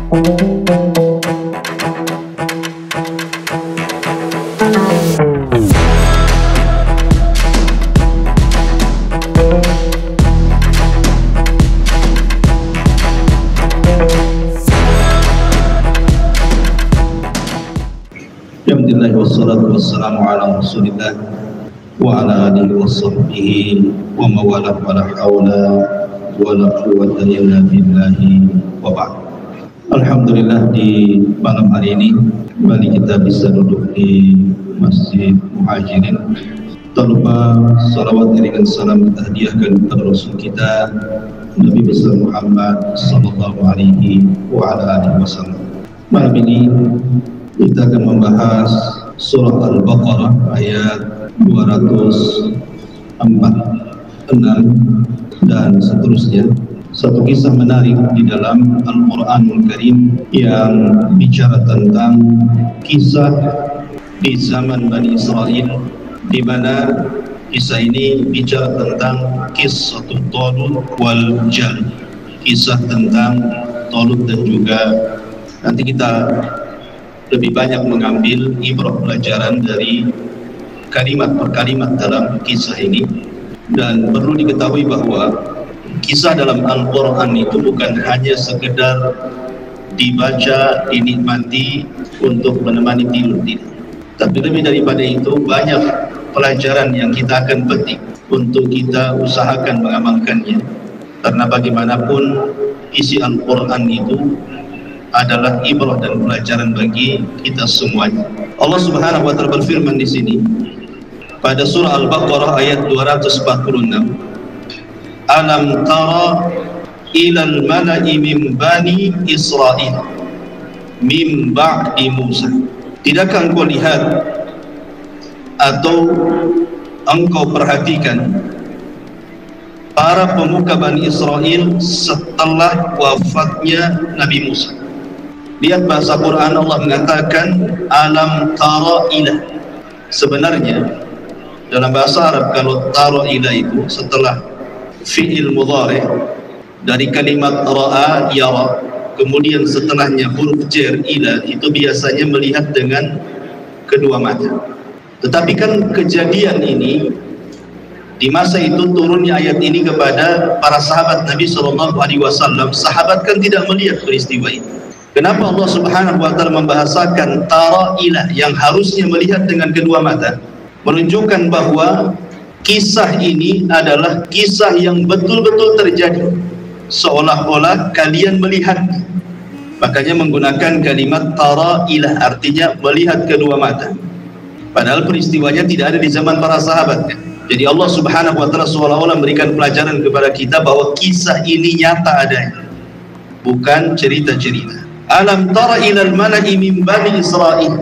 Alhamdulillah wassalatu wassalamu ala rasulillah wa ala alihi wa sahbihi wa mawala wa la hawla wa la quwwata illa billahi wa ba'd. Alhamdulillah, di malam hari ini kembali kita bisa duduk di Masjid Muhajirin. Tak lupa salawat dan salam kita hadiahkan kepada Rasul kita Nabi besar Muhammad sallallahu alaihi wa ala alihi wasallam. Malam ini kita akan membahas surah Al-Baqarah ayat 246 dan seterusnya. Satu kisah menarik di dalam Al-Quranul Karim yang bicara tentang kisah di zaman Bani Israel, di mana kisah ini bicara tentang kisah Talut wal Jalut, kisah tentang Talut dan juga nanti kita lebih banyak mengambil ibrah pelajaran dari kalimat per kalimat dalam kisah ini. Dan perlu diketahui bahwa kisah dalam Al-Quran itu bukan hanya sekedar dibaca, dinikmati untuk menemani tidur, tapi lebih daripada itu banyak pelajaran yang kita akan petik untuk kita usahakan mengamalkannya, karena bagaimanapun isi Al-Quran itu adalah ibrah dan pelajaran bagi kita semuanya. Allah Subhanahu wa taala berfirman di sini pada surah Al-Baqarah ayat 246, Alam tara ilal mala'i min bani Israel min ba'di Musa. Tidakkah engkau lihat atau engkau perhatikan para pemuka Bani Israel setelah wafatnya Nabi Musa? Lihat bahasa Quran, Allah mengatakan alam tara ila. Sebenarnya dalam bahasa Arab kalau tara ila itu setelah fi'il mudhari dari kalimat ra'a yara, kemudian setelahnya huruf jar ila, itu biasanya melihat dengan kedua mata. Tetapi kan kejadian ini di masa itu turunnya ayat ini kepada para sahabat Nabi SAW. Sahabat kan tidak melihat peristiwa itu. Kenapa Allah Subhanahu wa taala membahasakan tara ilah yang harusnya melihat dengan kedua mata? Menunjukkan bahwa kisah ini adalah kisah yang betul-betul terjadi, seolah-olah kalian melihat. Makanya menggunakan kalimat tara ilah, artinya melihat kedua mata. Padahal peristiwanya tidak ada di zaman para sahabat. Jadi Allah Subhanahu wa taala seolah-olah memberikan pelajaran kepada kita bahwa kisah ini nyata adanya, bukan cerita-cerita. Alam tara ilal mala'i min bani Israel.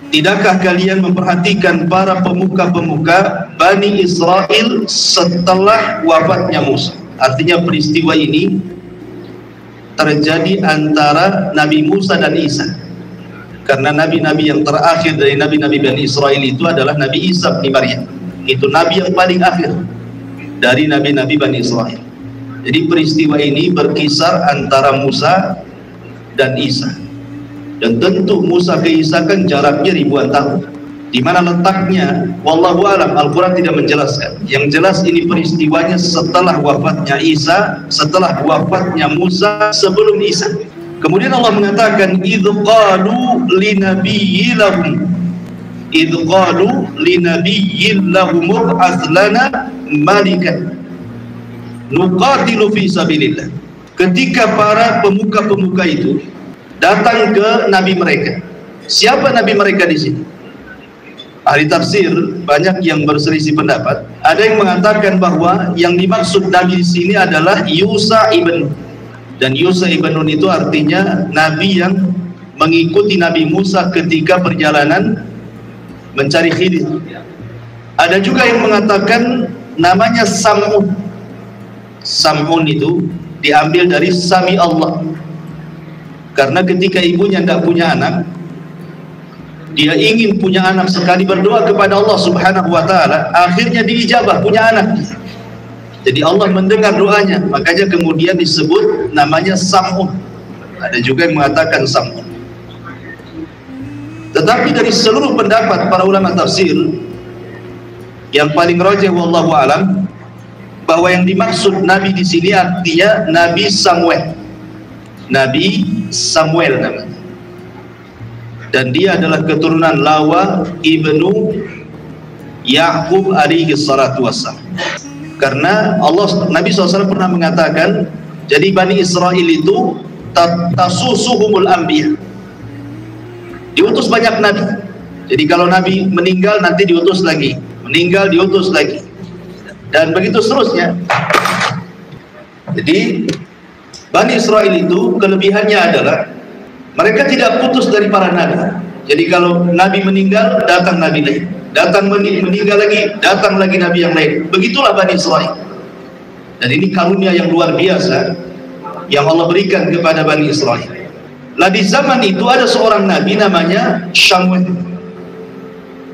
Tidakkah kalian memperhatikan para pemuka-pemuka Bani Israel setelah wafatnya Musa? Artinya peristiwa ini terjadi antara Nabi Musa dan Isa. Karena nabi-nabi yang terakhir dari nabi-nabi Bani Israel itu adalah Nabi Isa bin Maryam. Itu nabi yang paling akhir dari nabi-nabi Bani Israel. Jadi peristiwa ini berkisar antara Musa dan Isa. Dan tentu Musa ke Isa kan jaraknya ribuan tahun. Di mana letaknya wallahu alam, Al-Quran tidak menjelaskan. Yang jelas ini peristiwanya setelah wafatnya Isa, setelah wafatnya Musa, sebelum Isa. Kemudian Allah mengatakan idz qalu linabiyyin lahum mub'ats lana malikan nuqatilu fi sabilillah. Ketika para pemuka-pemuka itu datang ke nabi mereka. Siapa nabi mereka di sini? Ahli tafsir banyak yang berselisih pendapat. Ada yang mengatakan bahwa yang dimaksud nabi di sini adalah Yusha ibn Nun. Dan Yusha ibn Nun itu artinya nabi yang mengikuti Nabi Musa ketika perjalanan mencari Khidir. Ada juga yang mengatakan namanya Sam'un. Sam'un itu diambil dari Sami Allah, karena ketika ibunya tidak punya anak, dia ingin punya anak, sekali berdoa kepada Allah Subhanahu wa taala, akhirnya diijabah, punya anak. Jadi Allah mendengar doanya, makanya kemudian disebut namanya Sam'un. ada juga yang mengatakan Samuel. Tetapi dari seluruh pendapat para ulama tafsir, yang paling rajih wallahu alam, bahwa yang dimaksud Nabi di sini artinya Nabi Samuel. Nabi Samuel namanya. Dan dia adalah keturunan Lawa ibnu Ya'qub alaihi salatu wassalam. Karena Nabi SAW pernah mengatakan, jadi Bani Israel itu tasusuhumul anbiya, diutus banyak nabi. Jadi kalau nabi meninggal nanti diutus lagi, meninggal diutus lagi, dan begitu seterusnya. Jadi Bani Israel itu kelebihannya adalah mereka tidak putus dari para nabi. Jadi kalau nabi meninggal, datang nabi lain, datang meninggal lagi, datang lagi nabi yang lain. Begitulah Bani Israel. Dan ini karunia yang luar biasa yang Allah berikan kepada Bani Israel. Lah di zaman itu ada seorang nabi namanya Samuel.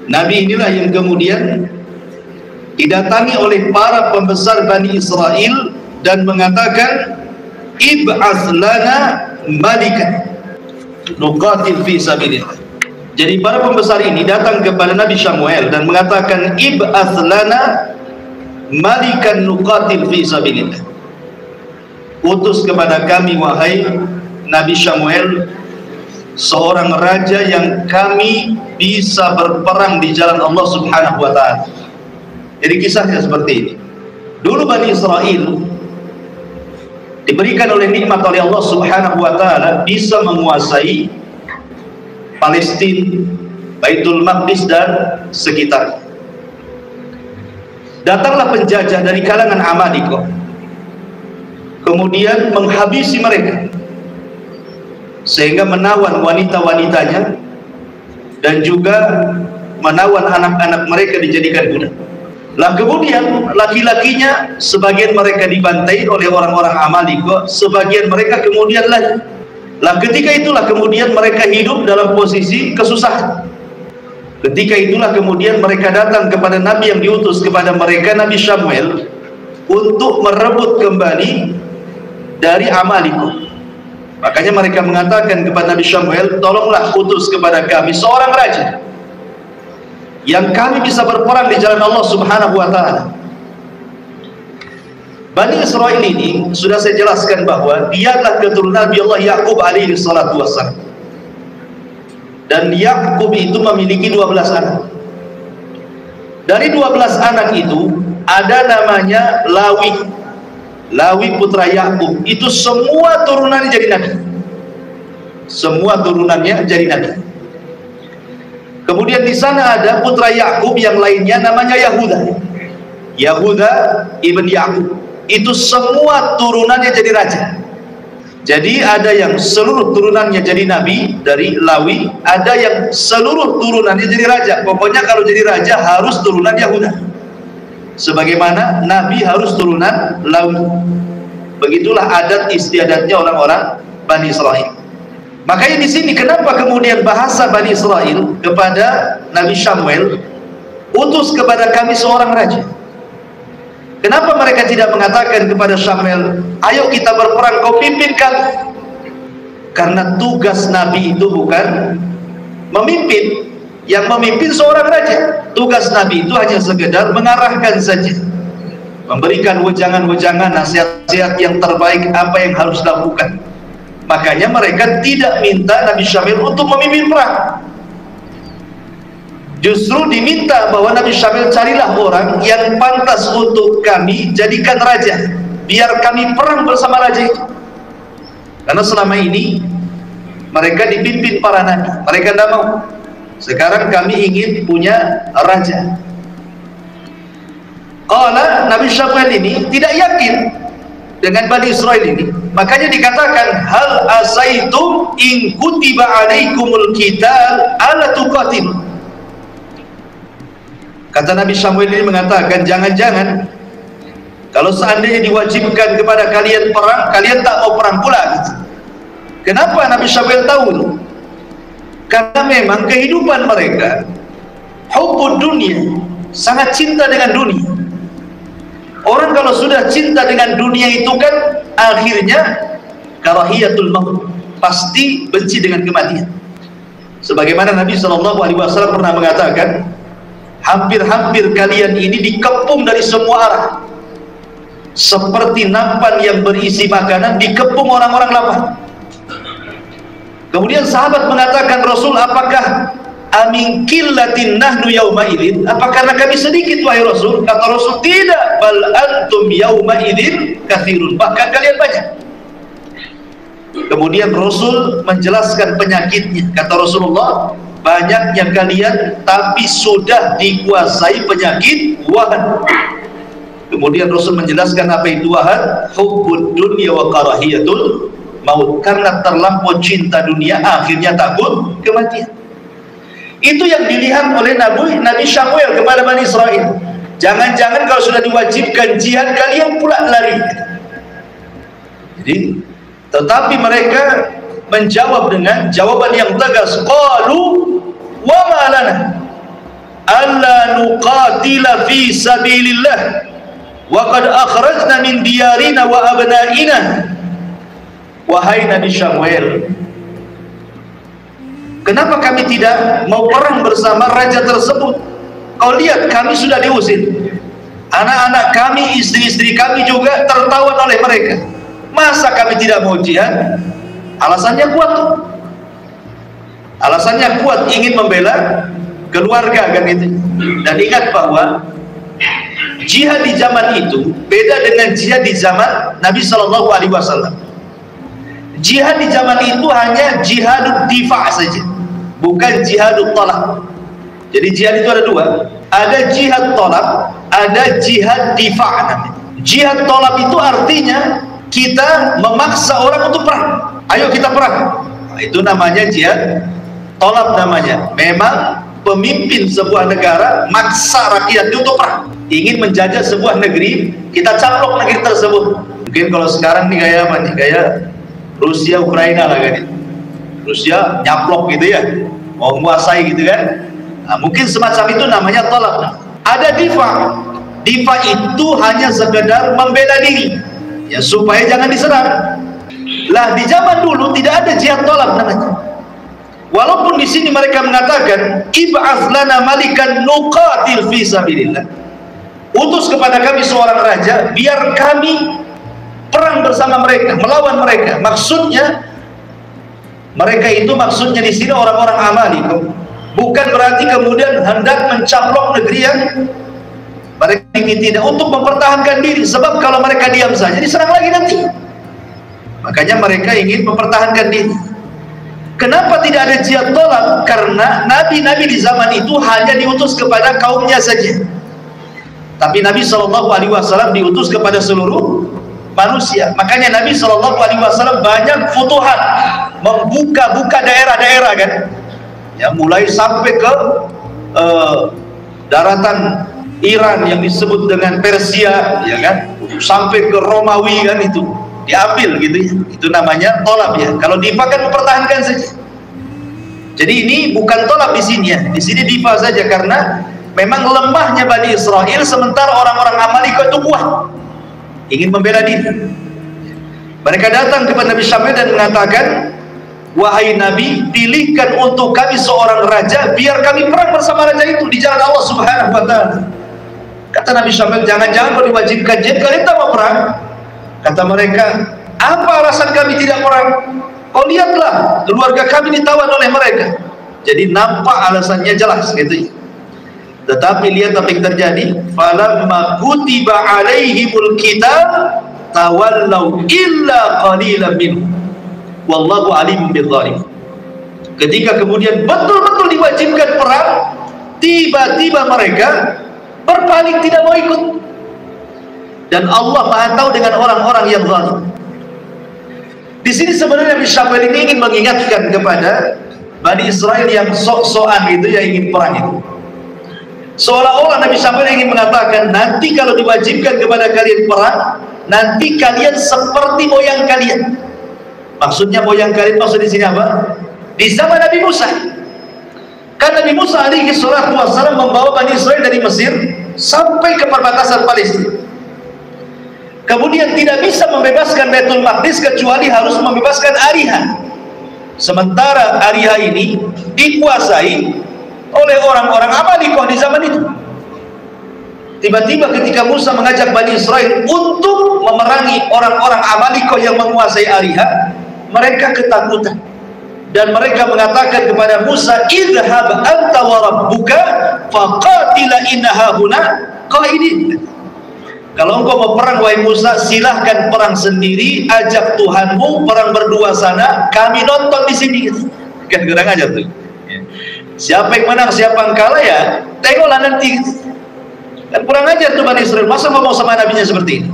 Nabi inilah yang kemudian didatangi oleh para pembesar Bani Israel dan mengatakan, ib'ats lana malikan nuqatil fi sabilillah. Jadi para pembesar ini datang kepada Nabi Samuel dan mengatakan, ib'ats lana malikan nuqatil fi sabilillah. Utus kepada kami wahai Nabi Samuel seorang raja yang kami bisa berperang di jalan Allah Subhanahu wa taala. Jadi kisahnya seperti ini. Dulu Bani Israel diberikan oleh nikmat oleh Allah Subhanahu wa taala bisa menguasai Palestina, Baitul Maqdis dan sekitar. Datanglah penjajah dari kalangan Amalika, kemudian menghabisi mereka sehingga menawan wanita-wanitanya dan juga menawan anak-anak mereka dijadikan budak. Lah kemudian laki-lakinya sebagian mereka dibantai oleh orang-orang Amalika, sebagian mereka kemudian lari. Lah ketika itulah kemudian mereka hidup dalam posisi kesusahan. Ketika itulah kemudian mereka datang kepada Nabi yang diutus kepada mereka, Nabi Samuel, untuk merebut kembali dari Amalika. Makanya mereka mengatakan kepada Nabi Samuel, tolonglah utus kepada kami seorang raja yang kami bisa berperang di jalan Allah Subhanahu wa taala. Bani Israel ini sudah saya jelaskan bahwa dia adalah keturunan Nabi Allah Ya'qub alaihi salatu wassalam. Dan Ya'qub itu memiliki 12 anak. Dari 12 anak itu ada namanya Lawi. Lawi putra Ya'qub. Itu semua turunannya jadi nabi. Semua turunannya jadi nabi. Kemudian di sana ada putra Ya'qub yang lainnya namanya Yahuda. Yahuda ibn Ya'qub. Itu semua turunannya jadi raja. Jadi ada yang seluruh turunannya jadi nabi dari Lawi, ada yang seluruh turunannya jadi raja. Pokoknya kalau jadi raja harus turunan Yahuda. Sebagaimana nabi harus turunan Lawi. Begitulah adat istiadatnya orang-orang Bani Israel. Makanya di sini kenapa kemudian bahasa Bani Israel kepada Nabi Samuel, utus kepada kami seorang raja. Kenapa mereka tidak mengatakan kepada Samuel, ayo kita berperang, kau pimpin kami? Karena tugas Nabi itu bukan memimpin. Yang memimpin seorang raja. Tugas Nabi itu hanya sekedar mengarahkan saja, memberikan wejangan-wejangan, nasihat-nasihat yang terbaik apa yang harus dilakukan. Makanya mereka tidak minta Nabi Samuel untuk memimpin perang. Justru diminta bahwa Nabi Samuel, carilah orang yang pantas untuk kami jadikan raja, biar kami perang bersama raja itu. Karena selama ini mereka dipimpin para nabi, mereka tidak mau. Sekarang kami ingin punya raja. Qala, Nabi Samuel ini tidak yakin dengan Bani Israel ini. Makanya dikatakan, hal asaitum in kutiba alaikumul qital ala tuqatil. Kata Nabi Samuel ini mengatakan, jangan-jangan kalau seandainya diwajibkan kepada kalian perang, kalian tak mau perang pula gitu. Kenapa Nabi Samuel tahu? Karena memang kehidupan mereka hubbud dunia, sangat cinta dengan dunia. Orang kalau sudah cinta dengan dunia itu kan akhirnya karahiyatul maut, pasti benci dengan kematian. Sebagaimana Nabi SAW pernah mengatakan, hampir-hampir kalian ini dikepung dari semua arah, seperti nampan yang berisi makanan dikepung orang-orang lapar. Kemudian sahabat mengatakan, Rasul, apakah amin killatin nahnu yauma idzin? Apa karena kami sedikit wahai Rasul? Kata Rasul, tidak, bal antum yauma idzin katsirun, bahkan kalian banyak. Kemudian Rasul menjelaskan penyakitnya. Kata Rasulullah, banyaknya kalian tapi sudah dikuasai penyakit wahan. Kemudian Rasul menjelaskan apa itu wahan, hubbud dunya wa karahiyatul maut, karena terlampau cinta dunia akhirnya takut kematian. Itu yang dilihat oleh Nabi Syamuel kepada Bani Israel. Jangan-jangan kalau sudah diwajibkan jihad kalian pula lari. Jadi, tetapi mereka menjawab dengan jawaban yang tegas. Qalu wa ma lana alla nuqatila fi sabilillah wa qad akhrajna min diyarina wa abna'ina. Wahai Nabi Syamuel, kenapa kami tidak mau perang bersama raja tersebut? Kau lihat kami sudah diusir, anak-anak kami, istri-istri kami juga tertawan oleh mereka. Masa kami tidak mau jihad? Alasannya kuat tuh. Alasannya kuat, ingin membela keluarga kan itu. Dan ingat bahwa jihad di zaman itu beda dengan jihad di zaman Nabi SAW. Jihad di zaman itu hanya jihadud difa' saja, bukan jihadut tolak. Jadi jihad itu ada dua, ada jihad tolak, ada jihad difa'. Jihad tolak itu artinya kita memaksa orang untuk perang. Ayo kita perang. Nah, itu namanya jihad tolak namanya. Memang pemimpin sebuah negara maksa rakyatnya untuk perang, ingin menjajah sebuah negeri, kita caplok negeri tersebut. Mungkin kalau sekarang nih kayak apa nih, kayak Rusia Ukraina lah kan, Rusia nyaplok gitu ya, mau menguasai gitu kan. Nah, mungkin semacam itu namanya tolak. Ada difa. Difa itu hanya sekedar membela diri ya, supaya jangan diserang. Lah di zaman dulu tidak ada jihad tolak namanya. Walaupun di sini mereka mengatakan ib'ats lana malikan nuqatil fi sabilillah, utus kepada kami seorang raja biar kami perang bersama mereka, melawan mereka. Maksudnya mereka itu maksudnya di sini orang-orang Amali, bukan berarti kemudian hendak mencaplok negeri yang mereka ingin, tidak, untuk mempertahankan diri. Sebab kalau mereka diam saja diserang lagi nanti. Makanya mereka ingin mempertahankan diri. Kenapa tidak ada jihad tolak? Karena nabi-nabi di zaman itu hanya diutus kepada kaumnya saja. Tapi Nabi SAW diutus kepada seluruh manusia. Makanya Nabi SAW banyak futuhat, membuka-buka daerah-daerah kan ya, mulai sampai ke daratan Iran yang disebut dengan Persia ya kan, sampai ke Romawi kan, itu diambil gitu ya. Itu namanya tolak ya. Kalau difa kan mempertahankan saja. Jadi ini bukan tolak di sini ya, di sini difa saja, karena memang lemahnya Bani Israel, sementara orang-orang Amalika itu kuat, ingin membela diri. Mereka datang kepada Nabi Syamuel dan mengatakan, wahai Nabi, pilihkan untuk kami seorang raja biar kami perang bersama raja itu di jalan Allah Subhanahu wa ta'ala. Kata Nabi Syamuel, jangan-jangan kalau diwajibkan jihad kalian tak mau perang? Kata mereka, apa alasan kami tidak perang? Oh lihatlah, keluarga kami ditawan oleh mereka. Jadi nampak alasannya jelas gitu. Tetapi lihat apa yang terjadi. Falamma kutiba alaihimul kitab tawallau illa qalilan minhum wallahu alim bidzalimin. Ketika kemudian betul-betul diwajibkan perang, tiba-tiba mereka berpaling, tidak mau ikut. Dan Allah Maha tahu dengan orang-orang yang zalim. Di sini sebenarnya Nabi Syamuel ini ingin mengingatkan kepada Bani Israel yang sok-sokan itu, yang ingin perang itu. Seolah-olah Nabi Syamuel ingin mengatakan, nanti kalau diwajibkan kepada kalian perang, nanti kalian seperti moyang kalian. Maksudnya moyang kalian, maksud di sini apa? Di zaman Nabi Musa. Kan Nabi Musa alaihi salatu wassalam membawa Bani Israel dari Mesir sampai ke perbatasan Palestina. Kemudian tidak bisa membebaskan Baitul Maqdis kecuali harus membebaskan Ariha. Sementara Ariha ini dikuasai oleh orang-orang Amalikoh di zaman itu. Tiba-tiba ketika Musa mengajak Bani Israel untuk memerangi orang-orang Amalikoh yang menguasai Ariha, mereka ketakutan dan mereka mengatakan kepada Musa, idhhab anta wa rabbuka faqatila inna hahuna qaidin. Kalau engkau mau perang wahai Musa, silahkan perang sendiri, ajak Tuhanmu perang berdua sana, kami nonton di sini. Kan kurang ajar tuh. Siapa yang menang, siapa yang kalah ya tengoklah nanti. Kan kurang ajar tuh Bani Israel, masa ngomong sama nabinya seperti ini.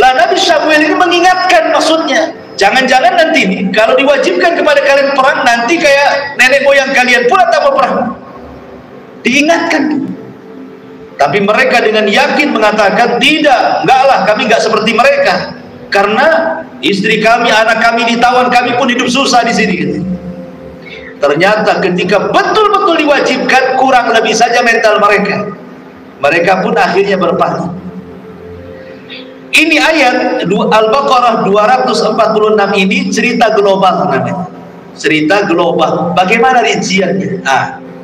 Lah Nabi Syamuel ini mengingatkan, maksudnya jangan-jangan nanti nih kalau diwajibkan kepada kalian perang, nanti kayak nenek moyang kalian pula tak mau perang. Diingatkan. Tapi mereka dengan yakin mengatakan, tidak, enggaklah, kami enggak seperti mereka, karena istri kami, anak kami ditawan, kami pun hidup susah di sini. Ternyata ketika betul-betul diwajibkan, kurang lebih saja mental mereka. Mereka pun akhirnya berpaling. Ini ayat Al-Baqarah 246 ini cerita global namanya. Cerita global. Bagaimana rinciannya?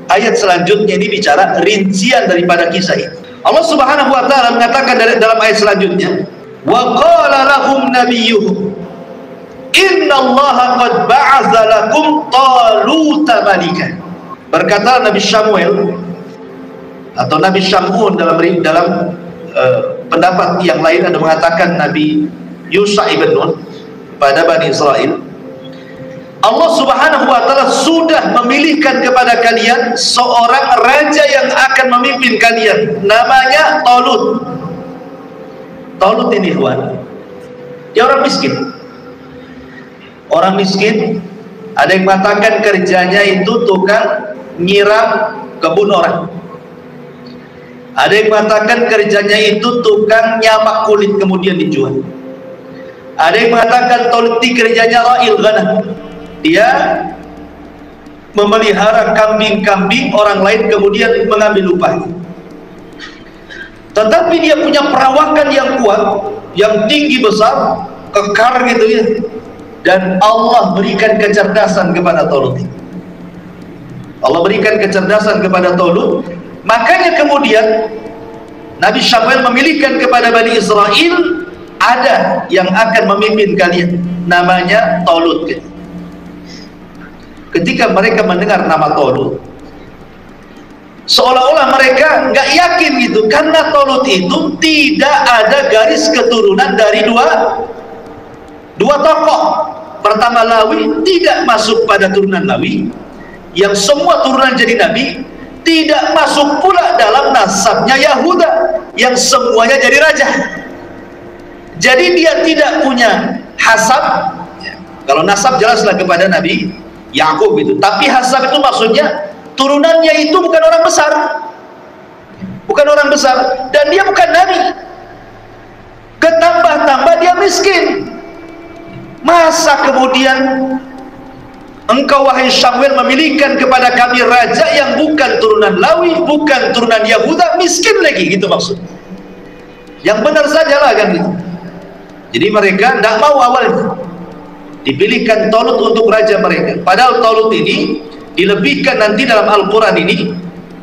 Ayat selanjutnya ini bicara rincian daripada kisah ini. Allah Subhanahu wa taala mengatakan dalam ayat selanjutnya, wa qala lahum nabiyyuhum innallaha qad ba'atha lakum taluta malika. Berkata Nabi Samuel atau Nabi Syamun dalam pendapat yang lain ada mengatakan Nabi Yusha ibn Nun pada Bani Israel, Allah Subhanahu wa taala sudah memilihkan kepada kalian seorang raja yang akan memimpin kalian, namanya Talut. Talut ini ikhwan, dia orang miskin. Orang miskin, ada yang mengatakan kerjanya itu tukang nyiram kebun orang. Ada yang mengatakan kerjanya itu tukang nyamak kulit kemudian dijual. Ada yang mengatakan Talut kerjanya ra'il ghanam. Dia memelihara kambing-kambing orang lain kemudian mengambil upah. Tetapi dia punya perawakan yang kuat, yang tinggi besar, kekar gitu ya. Dan Allah berikan kecerdasan kepada Talut. Allah berikan kecerdasan kepada Talut. Makanya kemudian Nabi Samuel memilihkan kepada Bani Israel, ada yang akan memimpin kalian, namanya Talut. Ketika mereka mendengar nama Talut, seolah-olah mereka nggak yakin gitu, karena Talut itu tidak ada garis keturunan dari dua tokoh. Pertama Lawi tidak masuk pada turunan Lawi, yang semua turunan jadi nabi. Tidak masuk pula dalam nasabnya Yahuda yang semuanya jadi raja. Jadi dia tidak punya hasab. Kalau nasab jelaslah kepada Nabi Yakub itu. Tapi hasab itu maksudnya turunannya itu bukan orang besar. Bukan orang besar. Dan dia bukan nabi. Ketambah-tambah dia miskin. Masa kemudian engkau wahai Samuel memilihkan kepada kami raja yang bukan turunan Lawi, bukan turunan Yahuda, miskin lagi, gitu maksud. Yang benar sajalah kan gitu. Jadi mereka tidak mau awalnya. Dipilihkan Talut untuk raja mereka. Padahal Talut ini dilebihkan nanti dalam Al-Quran ini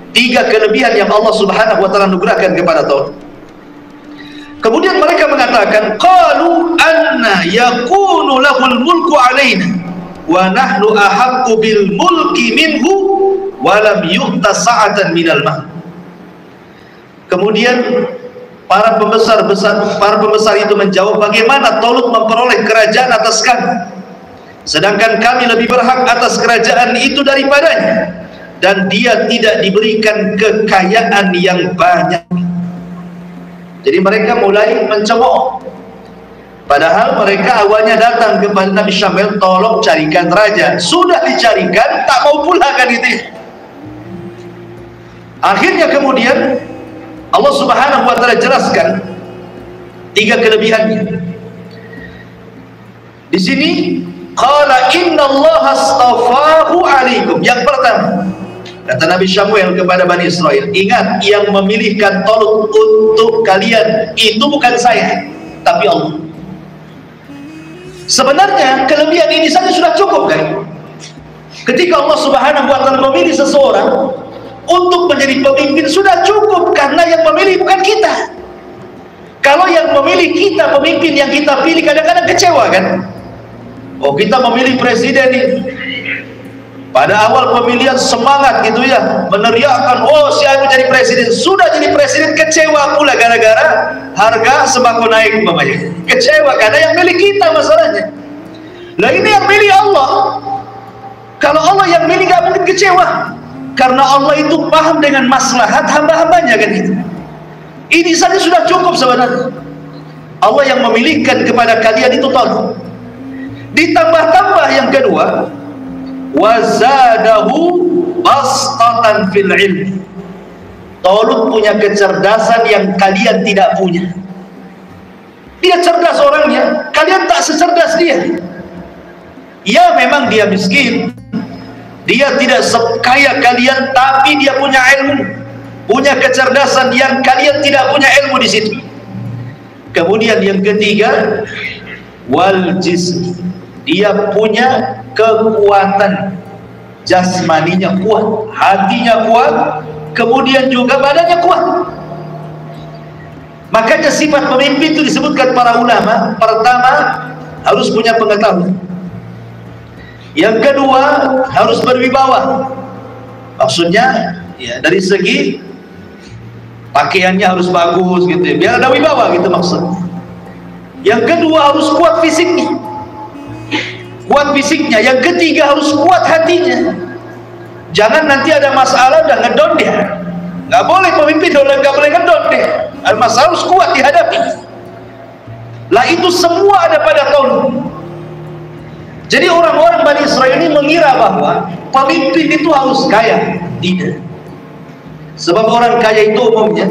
3 kelebihan yang Allah Subhanahu wa taala anugerahkan kepada Talut. Kemudian mereka mengatakan, qalu anna yakunu lahul mulku alaina wa nahnu ahaqqu bil mulki minhu wa lam yu'ta sa'atan minal mal. Kemudian para pembesar itu menjawab, bagaimana Talut memperoleh kerajaan atas kami, sedangkan kami lebih berhak atas kerajaan itu daripadanya, dan dia tidak diberikan kekayaan yang banyak. Jadi mereka mulai mencemooh. Padahal mereka awalnya datang kepada Nabi Samuel, tolong carikan raja. Sudah dicarikan, tak mau pula kan itu. Akhirnya kemudian Allah Subhanahu wa taala jelaskan 3 kelebihannya. Di sini qala innallaha astafahu alaikum. Yang pertama, kata Nabi Samuel kepada Bani Israel, ingat, yang memilihkan Talut untuk kalian itu bukan saya, tapi Allah. Sebenarnya kelebihan ini saja sudah cukup kan? Ketika Allah Subhanahu wa Ta'ala memilih seseorang untuk menjadi pemimpin, sudah cukup, karena yang memilih bukan kita. Kalau yang memilih kita, pemimpin yang kita pilih, kadang-kadang kecewa kan? Oh, kita memilih presiden ini, pada awal pemilihan semangat gitu ya, meneriakkan, oh siapa jadi presiden, sudah jadi presiden kecewa pula gara-gara harga sembako naik umpamanya. Kecewa karena yang milih kita masalahnya. Nah ini yang milih Allah. Kalau Allah yang milih gak mungkin kecewa, karena Allah itu paham dengan maslahat hamba-hambanya kan gitu. Ini saja sudah cukup sebenarnya. Allah yang memilihkan kepada kalian itu tahu. Ditambah-tambah yang kedua, wazadahu bastatan fil ilmi. Talut punya kecerdasan yang kalian tidak punya. Dia cerdas orangnya, kalian tak secerdas dia. Ya memang dia miskin, dia tidak sekaya kalian, tapi dia punya ilmu, punya kecerdasan yang kalian tidak punya ilmu di situ. Kemudian yang ketiga, wal jism, dia punya kekuatan jasmaninya kuat, hatinya kuat, kemudian juga badannya kuat. Makanya sifat pemimpin itu disebutkan para ulama, pertama harus punya pengetahuan, yang kedua harus berwibawa, maksudnya ya dari segi pakaiannya harus bagus gitu ya, biar ada wibawa gitu maksudnya. Yang kedua harus kuat fisiknya, kuat fisiknya. Yang ketiga harus kuat hatinya. Jangan nanti ada masalah udah ngedon dia. Nggak boleh pemimpin nggak boleh ngedon dia. Ada masalah harus kuat dihadapi. Lah itu semua ada pada Talut. Jadi orang-orang Bani Israel ini mengira bahwa pemimpin itu harus kaya. Tidak. Sebab orang kaya itu umumnya,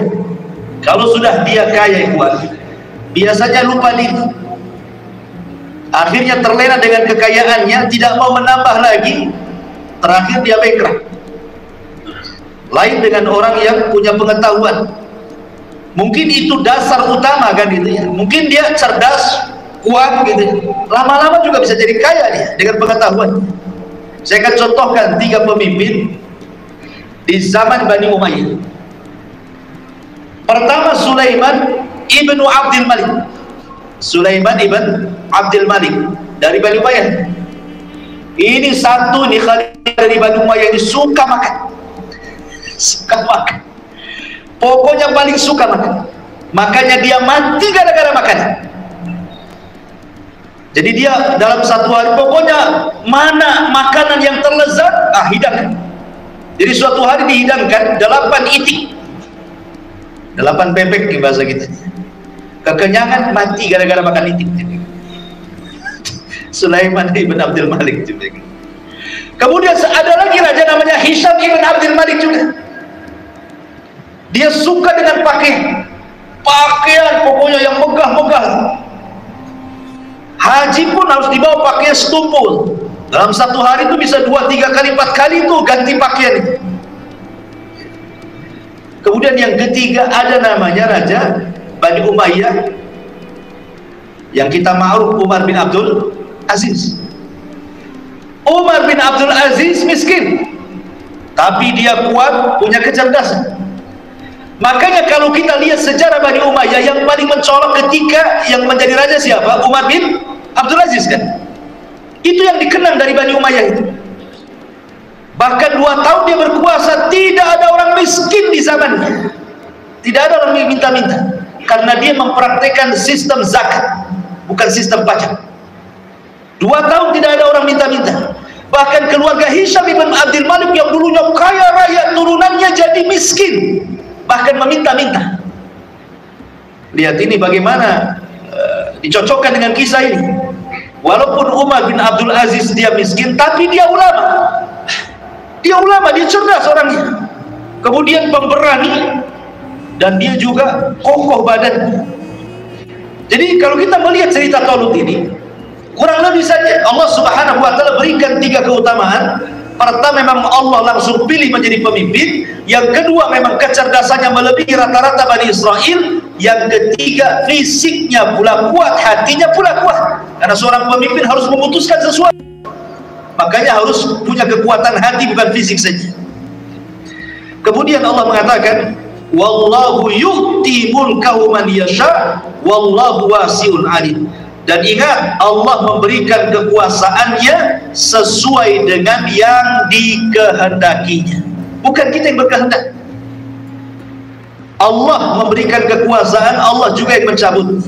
kalau sudah dia kaya kuat, biasanya lupa diri. Akhirnya terlena dengan kekayaannya, tidak mau menambah lagi, terakhir dia bankrupt. Lain dengan orang yang punya pengetahuan, mungkin itu dasar utama kan gitu ya, mungkin dia cerdas, kuat gitu, lama-lama juga bisa jadi kaya dia dengan pengetahuan. Saya akan contohkan 3 pemimpin di zaman Bani Umayyah. Pertama, Sulaiman ibnu Abdul Malik. Sulaiman ibn Abdul Malik dari Bani Umayyah. Ini satu nih khalifah dari Bani Umayyah, ini suka makan, suka makan, pokoknya paling suka makan. Makanya dia mati gara-gara makanan. Jadi dia dalam satu hari pokoknya mana makanan yang terlezat, hidangkan. Jadi suatu hari dihidangkan 8 itik, 8 bebek di bahasa kita. Kekenyangan, mati gara-gara makan itik. Sulaiman ibn Abdul Malik juga. Kemudian ada lagi raja namanya Hisham ibn Abdul Malik juga. Dia suka dengan pakaian pokoknya yang megah-megah. Haji pun harus dibawa pakaian setumpul. Dalam satu hari itu bisa 2, 3 kali, 4 kali itu ganti pakaian itu. Kemudian yang ketiga ada namanya Raja Bani Umayyah, yang kita ma'ruf Umar bin Abdul Aziz. Umar bin Abdul Aziz miskin, tapi dia kuat, punya kecerdasan. Makanya kalau kita lihat sejarah Bani Umayyah, yang paling mencolok ketika yang menjadi raja siapa? Umar bin Abdul Aziz kan? Itu yang dikenang dari Bani Umayyah itu. Bahkan 2 tahun dia berkuasa, tidak ada orang miskin di zamannya, tidak ada orang minta-minta, karena dia mempraktekkan sistem zakat, bukan sistem pajak. 2 tahun tidak ada orang minta-minta. Bahkan keluarga Hisham ibn Abdul Malik yang dulunya kaya raya, turunannya jadi miskin, bahkan meminta-minta. Lihat ini bagaimana dicocokkan dengan kisah ini. Walaupun Umar bin Abdul Aziz dia miskin, tapi dia ulama. Dia ulama, dia cerdas orangnya. Kemudian pemberani, dan dia juga kokoh badan. Jadi kalau kita melihat cerita Talut ini, kurang lebih saja Allah Subhanahu wa Ta'ala berikan 3 keutamaan. Pertama, memang Allah langsung pilih menjadi pemimpin. Yang kedua, memang kecerdasannya melebihi rata-rata Bani Israel. Yang ketiga, fisiknya pula kuat, hatinya pula kuat. Karena seorang pemimpin harus memutuskan sesuatu. Makanya harus punya kekuatan hati, bukan fisik saja. Kemudian Allah mengatakan, wallahu yu'ti mulkahu man yasha wallahu wasi'un alim. Dan ingat, Allah memberikan kekuasaannya sesuai dengan yang dikehendakinya, bukan kita yang berkehendak. Allah memberikan kekuasaan, Allah juga yang mencabut.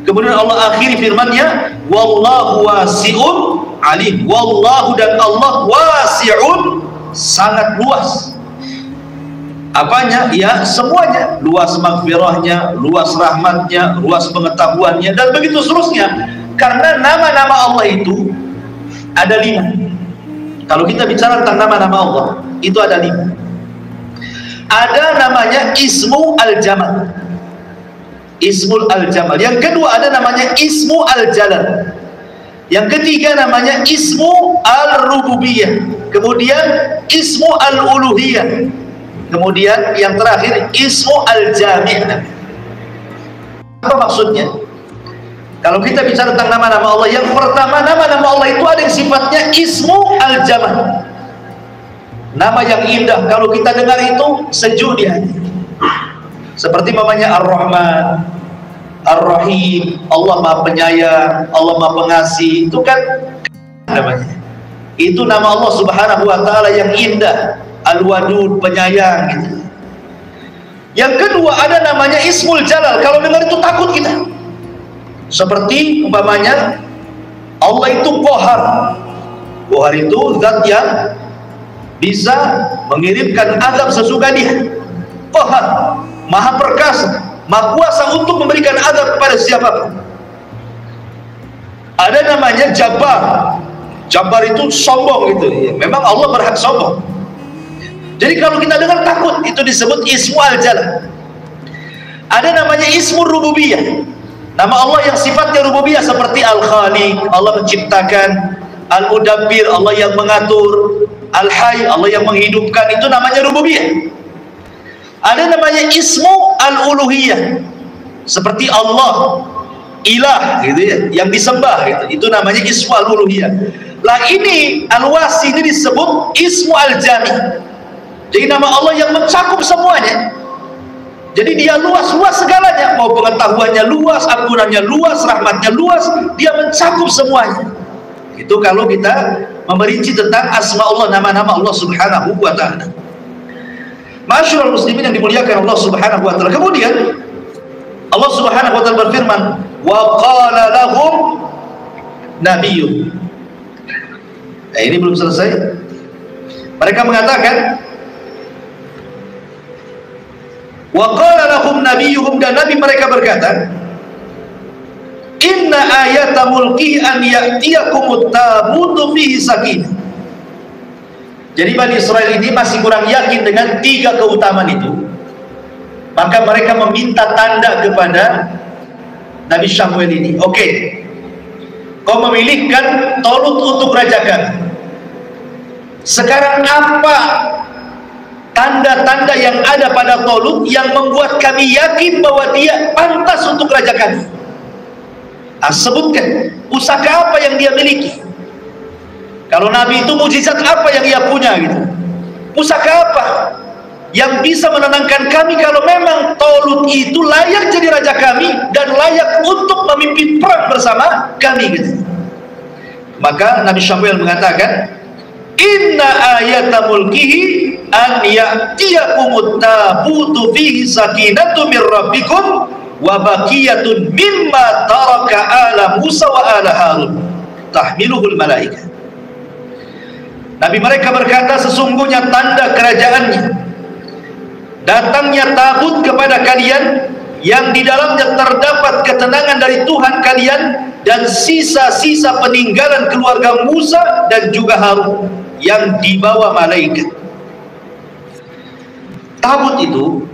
Kemudian Allah akhiri firman-Nya, wallahu wasi'un alim. Wallahu, dan Allah, wasi'un, sangat luas. Apanya? Ya semuanya. Luas maghfirahnya, luas rahmatnya, luas pengetahuannya, dan begitu seterusnya. Karena nama-nama Allah itu ada 5. Kalau kita bicara tentang nama-nama Allah, itu ada 5. Ada namanya Ismu Al-Jamal, Ismul Al-Jamal. Yang kedua ada namanya Ismu Al-Jalal. Yang ketiga namanya Ismu Al-Rububiyah. Kemudian Ismu Al-Uluhiyah. Kemudian yang terakhir Ismu Al-Jami'. Apa maksudnya? Kalau kita bicara tentang nama-nama Allah, yang pertama, nama-nama Allah itu ada yang sifatnya Ismu Al-Jamal, nama yang indah. Kalau kita dengar itu sejuk di hati. Seperti namanya Ar-Rahman, Ar-Rahim, Allah Maha Penyayang, Allah Maha Pengasih. Itu kan namanya. Itu nama Allah Subhanahu wa taala yang indah, Al-Wadud, penyayang gitu. Yang kedua ada namanya Ismul Jalal. Kalau dengar itu takut kita. Seperti umpamanya Allah itu Qahar. Qahar itu zat yang bisa mengirimkan azab sesuka dia. Qahar, Maha Perkasa, Maha Kuasa untuk memberikan azab kepada siapapun. Ada namanya Jabbar. Jabbar itu sombong gitu. Ya, memang Allah berhak sombong. Jadi kalau kita dengar takut, itu disebut Ismu Al-Jalal. Ada namanya Ismu Rububiyah. Nama Allah yang sifatnya rububiyah, seperti Al-Khaliq, Allah menciptakan, Al-Mudabbir, Allah yang mengatur, Al-Hayy, Allah yang menghidupkan. Itu namanya rububiyah. Ada namanya Ismu Al-Uluhiyah, seperti Allah ilah gitu ya, yang disembah gitu. Itu namanya Ismu Al-Uluhiyah. Lah ini Al-Wasi ini disebut Ismu Al-Jami'. Jadi nama Allah yang mencakup semuanya. Jadi dia luas segalanya. Mau pengetahuannya luas, ampunannya luas, rahmatnya luas, dia mencakup semuanya. Itu kalau kita memerinci tentang asma Allah, nama-nama Allah Subhanahu wa ta'ala. Masyarul muslimin yang dimuliakan Allah Subhanahu wa ta'ala. Kemudian Allah Subhanahu wa ta'ala berfirman, wa qala lahum nabiyyuhum. Nah, ini belum selesai. Mereka mengatakan, wa qala lahum nabiyyuhum, dan nabi mereka berkata, inna ayata mulkihi an ya'tiyakumut tabutu fihi sakinah. Jadi Bani Israel ini masih kurang yakin dengan 3 keutamaan itu. Maka mereka meminta tanda kepada Nabi Samuel ini. Oke, kau memilihkan Tolut untuk raja kami. Sekarang apa tanda-tanda yang ada pada Tolut yang membuat kami yakin bahwa dia pantas untuk raja kami? Sebutkan pusaka apa yang dia miliki. Kalau Nabi itu mujizat apa yang ia punya gitu. Pusaka apa yang bisa menenangkan kami kalau memang Tolut itu layak jadi raja kami dan layak untuk memimpin perang bersama kami gitu. Maka Nabi Samuel mengatakan, inna ayata mulkihi an ya'tiyakumut tabutu fihi sakinatu mir rabbikum wa baqiyatun mimma taraka ala Musa wa ala Harun tahmiluhul malaikah. Nabi mereka berkata, sesungguhnya tanda kerajaannya, datangnya tabut kepada kalian yang di dalamnya terdapat ketenangan dari Tuhan kalian dan sisa-sisa peninggalan keluarga Musa dan juga Harun yang dibawa malaikat. Tabut itu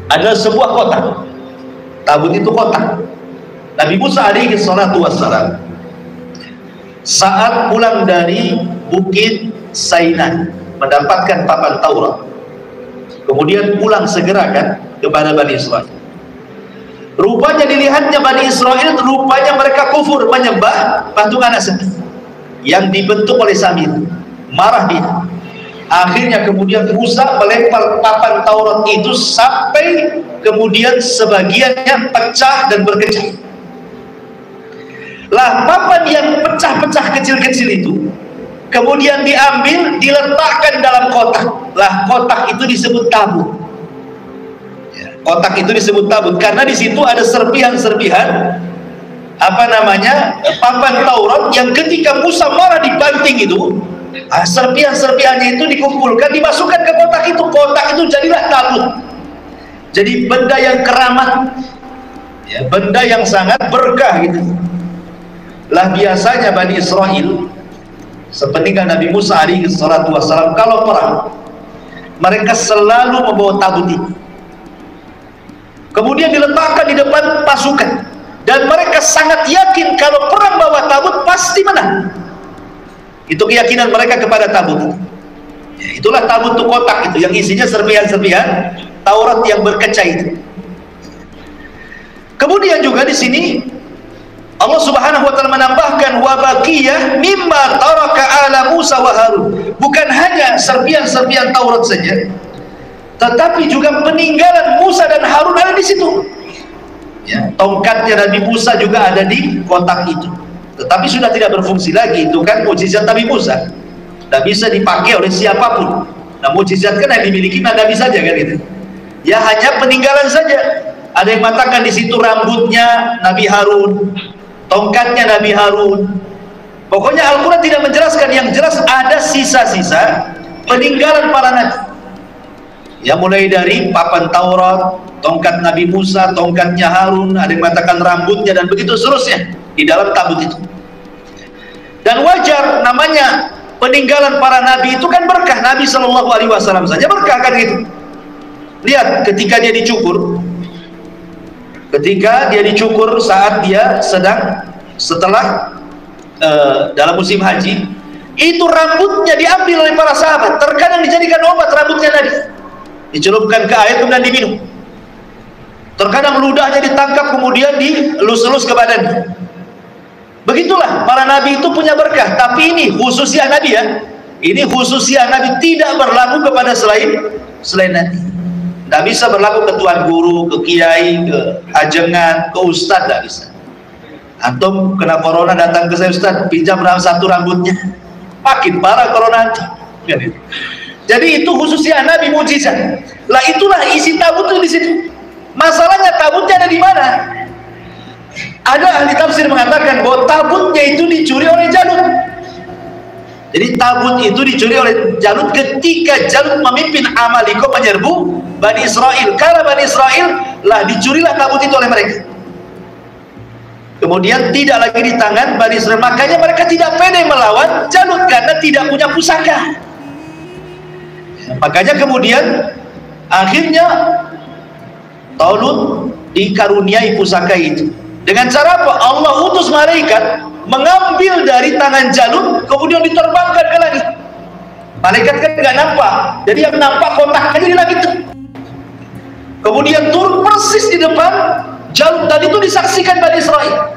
adalah sebuah kotak. Tabut itu kotak. Nabi Musa alaihi salatu wassalam saat pulang dari Bukit Sinai mendapatkan papan Taurat, kemudian pulang segera kan kepada Bani Israel. Rupanya dilihatnya Bani Israel, rupanya mereka kufur, menyembah patung anak sendiri. yang dibentuk oleh Samir. Marah dia. Akhirnya kemudian Musa melempar papan Taurat itu sampai kemudian sebagiannya pecah dan berkecah. Lah papan yang pecah-pecah kecil-kecil itu kemudian diambil, diletakkan dalam kotak. Lah kotak itu disebut tabut. Kotak itu disebut tabut karena di situ ada serpihan-serpihan papan Taurat yang ketika Musa marah dibanting itu, serpihan-serpihannya itu dikumpulkan, dimasukkan ke kotak itu. Kotak itu jadilah tabut. Jadi benda yang keramat, ya, benda yang sangat berkah gitu. Lah biasanya Bani Israel sepeninggal Nabi Musa alaihi salatu wassalam kalau perang mereka selalu membawa tabut itu, kemudian diletakkan di depan pasukan, dan mereka sangat yakin kalau perang bawa tabut pasti menang. Itu keyakinan mereka kepada tabut itu. Ya, itulah tabut itu, kotak itu yang isinya serpihan-serpihan Taurat yang berkecah itu. Kemudian juga di sini Allah Subhanahu wa taala menambahkan wa baqiyah mimma taraka ala Musa wa Harun. Bukan hanya serpihan-serpihan Taurat saja, tetapi juga peninggalan Musa dan Harun ada di situ. Ya, tongkatnya Nabi Musa juga ada di kotak itu. Tetapi sudah tidak berfungsi lagi, itu kan mukjizat Nabi Musa. Tidak bisa dipakai oleh siapapun. Nah, mukjizat kan yang dimiliki Nabi saja kan itu. Ya hanya peninggalan saja. Ada yang mengatakan di situ rambutnya Nabi Harun, tongkatnya Nabi Harun. Pokoknya Al-Quran tidak menjelaskan, yang jelas ada sisa-sisa peninggalan para nabi. Ya mulai dari papan Taurat, tongkat Nabi Musa, tongkatnya Harun, ada yang mengatakan rambutnya, dan begitu seterusnya di dalam tabut itu. Dan wajar, namanya peninggalan para nabi itu kan berkah. Nabi SAW saja berkah kan gitu. Lihat ketika dia dicukur, saat dia sedang setelah dalam musim haji, itu rambutnya diambil oleh para sahabat, terkadang dijadikan obat rambutnya Nabi, dicelupkan ke air kemudian diminum. Terkadang ludahnya ditangkap kemudian dilus-lus ke badannya. Begitulah para nabi itu punya berkah. Tapi ini khususiah Nabi ya, ini khususiah Nabi, tidak berlaku kepada selain Nabi. Tidak bisa berlaku ke tuan guru, ke kiai, ke ajengan, ke ustadz, tidak bisa. Antum kena corona datang ke saya, ustadz pinjam satu rambutnya, makin parah corona nanti. Jadi itu khususnya Nabi, mujizat. Lah itulah isi tabut itu di situ. Masalahnya tabutnya ada di mana? Ada ahli tafsir mengatakan bahwa tabutnya itu dicuri oleh Jalut. Jadi tabut itu dicuri oleh Jalut ketika Jalut memimpin Amaliko menyerbu Bani Israel. Karena Bani Israel lah dicurilah tabut itu oleh mereka. Kemudian tidak lagi di tangan Bani Israel. Makanya mereka tidak pede melawan Jalut karena tidak punya pusaka. Makanya kemudian akhirnya Talut dikaruniai pusaka itu. Dengan cara apa? Allah utus malaikat mengambil dari tangan Jalut kemudian diterbangkan ke langit. Malaikat kan nggak nampak, jadi yang nampak kotaknya di langit. Kemudian turun persis di depan Jalut, dan itu disaksikan Bani Israel.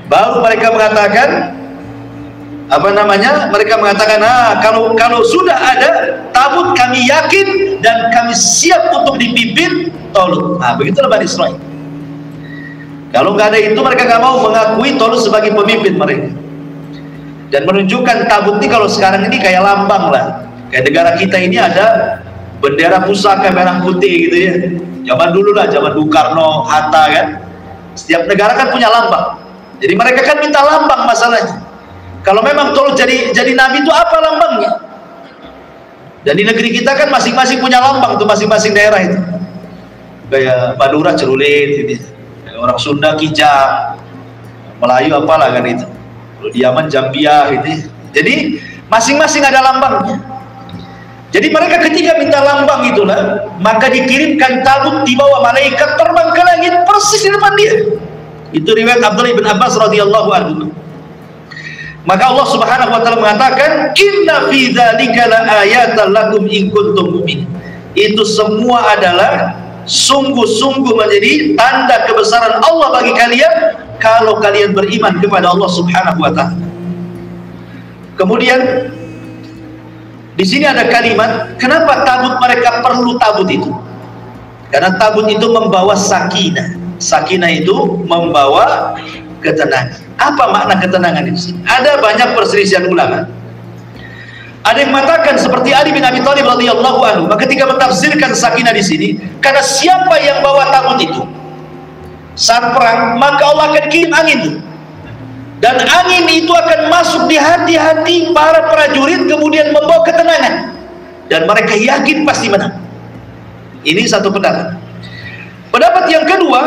Baru mereka mengatakan mereka mengatakan, kalau sudah ada tabut kami yakin dan kami siap untuk dipimpin Talut. Begitulah Bani Israel. Kalau nggak ada itu, mereka nggak mau mengakui Talut sebagai pemimpin mereka. Dan menunjukkan tabut ini kalau sekarang ini kayak lambang lah. Kayak negara kita ini ada bendera pusaka merah putih gitu ya. Zaman dulu lah, zaman Bung Karno, Hatta kan. Setiap negara kan punya lambang. Jadi mereka kan minta lambang masalahnya. Kalau memang Talut jadi nabi itu apa lambangnya? Dan di negeri kita kan masing-masing punya lambang tuh, masing-masing daerah itu. Kayak Madura celurit gitu. Orang Sunda kijang, Melayu apalah kan itu. Kalau di Yaman jambiah gitu. Jadi masing-masing ada lambangnya. Jadi mereka ketika minta lambang itulah, maka dikirimkan tabut di bawah malaikat terbang ke langit persis di depan dia. Itu riwayat Abdullah bin Abbas radhiyallahu anhu. Maka Allah Subhanahu wa taala mengatakan, "Inna fi dzalika laayatan lakum in kuntum mu'minin." Itu semua adalah sungguh-sungguh menjadi tanda kebesaran Allah bagi kalian kalau kalian beriman kepada Allah Subhanahu wa taala. Kemudian di sini ada kalimat, kenapa tabut mereka perlu tabut itu? Karena tabut itu membawa sakinah. Sakinah itu membawa ketenangan. Apa makna ketenangan di sini? Ada banyak perselisihan ulama. Ada yang mengatakan seperti Ali bin Abi Thalib radhiyallahu anhu, maka ketika mentafsirkan sakinah di sini, karena siapa yang bawa tabut itu saat perang, maka Allah akan kirim angin itu. Dan angin itu akan masuk di hati-hati para prajurit, kemudian membawa ketenangan, dan mereka yakin pasti menang. Ini satu pendapat. Pendapat yang kedua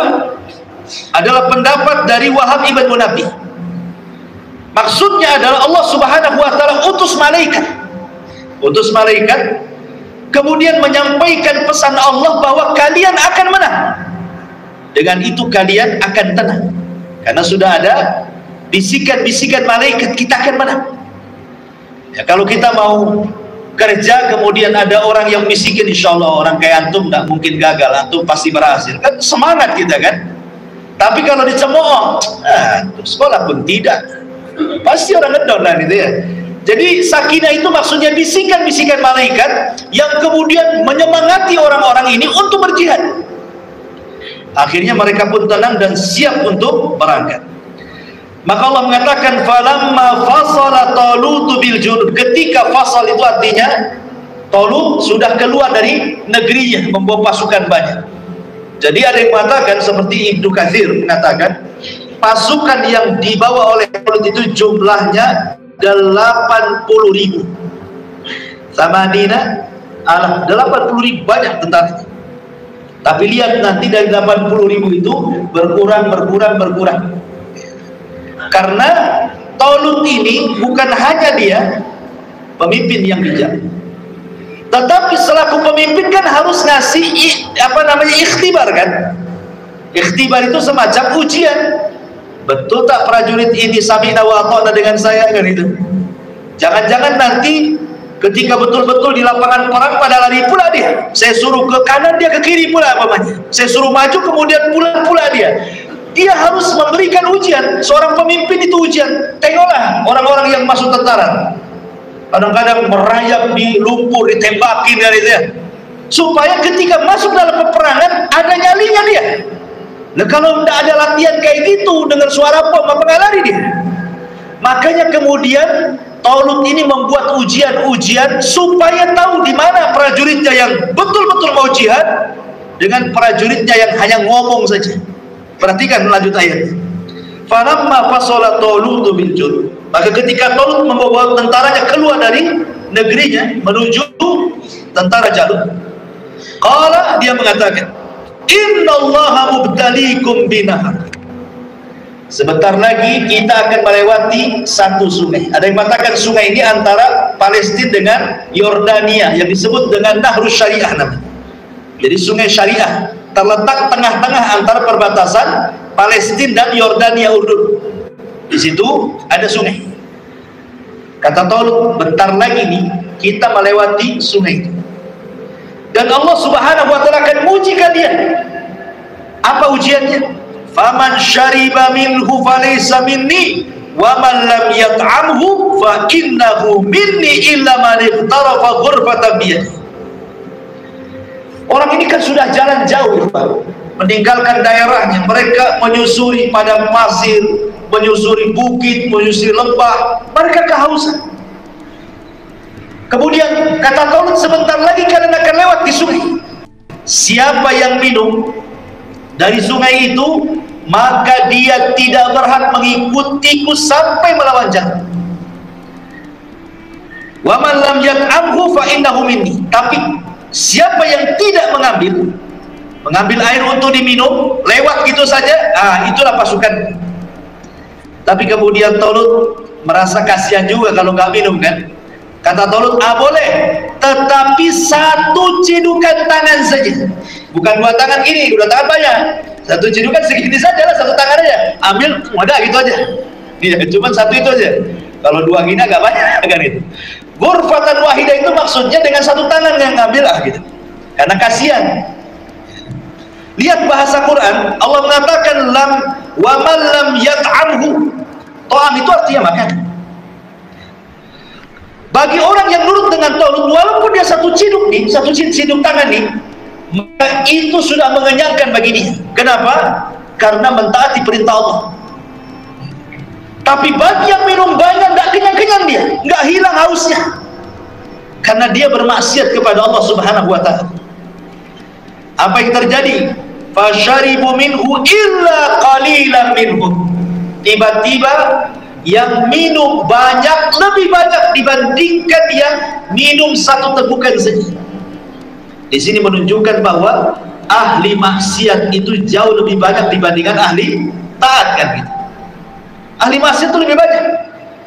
adalah pendapat dari Wahab ibn Munabbih. Maksudnya adalah Allah subhanahu wa ta'ala utus malaikat, kemudian menyampaikan pesan Allah bahwa kalian akan menang. Dengan itu kalian akan tenang, karena sudah ada bisikan-bisikan malaikat, kita akan menang. Ya, kalau kita mau kerja kemudian ada orang yang bisikin, insya Allah orang kayak antum tidak mungkin gagal, antum pasti berhasil, kan semangat kita kan. Tapi kalau dicemooh, sekolah pun tidak, pasti orang ngedown lah gitu ya. Jadi sakinah itu maksudnya bisikan-bisikan malaikat yang kemudian menyemangati orang-orang ini untuk berjihad. Akhirnya mereka pun tenang dan siap untuk berangkat. Maka Allah mengatakan falamma fasala Talut bil junud. Ketika fasal itu artinya Talut sudah keluar dari negerinya membawa pasukan banyak. Jadi ada yang mengatakan seperti Ibnu Katsir mengatakan pasukan yang dibawa oleh Talut itu jumlahnya 80.000. Samadina 80.000, banyak tentara. Tapi lihat nanti dari 80.000 itu berkurang. Karena Talut ini bukan hanya dia pemimpin yang bijak, tetapi selaku pemimpin kan harus ngasih ikhtibar kan. Ikhtibar itu semacam ujian. Betul tak prajurit ini sami'na wa ata'na dengan saya kan itu. Jangan-jangan nanti ketika betul-betul di lapangan perang pada lari pula dia, saya suruh ke kanan dia ke kiri pula apanya, saya suruh maju kemudian pulang pula dia. Dia harus memberikan ujian. Seorang pemimpin itu ujian. Tengoklah orang-orang yang masuk tentara, kadang-kadang merayap di lumpur, ditembakin dari dia, supaya ketika masuk dalam peperangan ada nyalinya dia. Nah kalau tidak ada latihan kayak gitu dengan suara bom, apa nggak lari dia? Makanya kemudian Talut ini membuat ujian-ujian supaya tahu di mana prajuritnya yang betul-betul mau jihad dengan prajuritnya yang hanya ngomong saja. Perhatikan lanjut ayat. Falamma fasala Talut bil junud. Maka ketika Talut membawa tentaranya keluar dari negerinya menuju tentara Jalut, qala, dia mengatakan, innallaha mubtaliikum binahar. Sebentar lagi kita akan melewati satu sungai. Ada yang mengatakan sungai ini antara Palestina dengan Yordania yang disebut dengan Nahrus Syariah namanya. Jadi sungai Syariah terletak tengah-tengah antara perbatasan Palestina dan Yordania Urdun. Di situ ada sungai. Kata Talut, bentar lagi nih kita melewati sungai itu. Dan Allah subhanahu wa ta'ala akan uji kalian. Apa ujiannya? Faman syariba minhu falaysa minni wa man lam yat'amhu fa innahu minni illa man iqtarafa ghurfatan biyadihi. Orang ini kan sudah jalan jauh, meninggalkan daerahnya. Mereka menyusuri padang pasir, menyusuri bukit, menyusuri lembah. Mereka kehausan. Kemudian kata Talut, sebentar lagi kalian akan lewat di sungai. Siapa yang minum dari sungai itu, maka dia tidak berhak mengikutiku sampai melawan jalan. Wa man lam yat'amhu fa innahu minni. Tapi siapa yang tidak mengambil air untuk diminum, lewat gitu saja, itulah pasukan. Tapi kemudian Talut merasa kasihan juga kalau nggak minum kan. Kata Talut, boleh, tetapi satu cidukan tangan saja. Bukan dua tangan gini, dua tangan banyak. Satu cidukan segini saja lah, satu tangan aja. Ambil, udah gitu aja. Iya, cuma satu itu aja. Kalau dua gini agak banyak kan itu. Ghurfatan wahidah itu maksudnya dengan satu tangan yang ngambil gitu. Karena kasihan. Lihat bahasa Quran, Allah mengatakan wa man lam yat'amhu. Ta'am itu artinya makan. Bagi orang yang nurut dengan Talut, walaupun dia satu ciduk tangan nih, maka itu sudah mengenyangkan bagi dia. Kenapa? Karena mentaati perintah Allah. Tapi bagi yang minum banyak, tidak kenyang-kenyang dia, nggak hilang hausnya, karena dia bermaksiat kepada Allah Subhanahu wa Ta'ala. Apa yang terjadi? Fasharibu minhu illa qalilan minhu. Tiba-tiba yang minum banyak, lebih banyak dibandingkan yang minum satu tegukan saja. Di sini menunjukkan bahwa ahli maksiat itu jauh lebih banyak dibandingkan ahli taat, kan gitu. Ahli maksiat itu lebih banyak,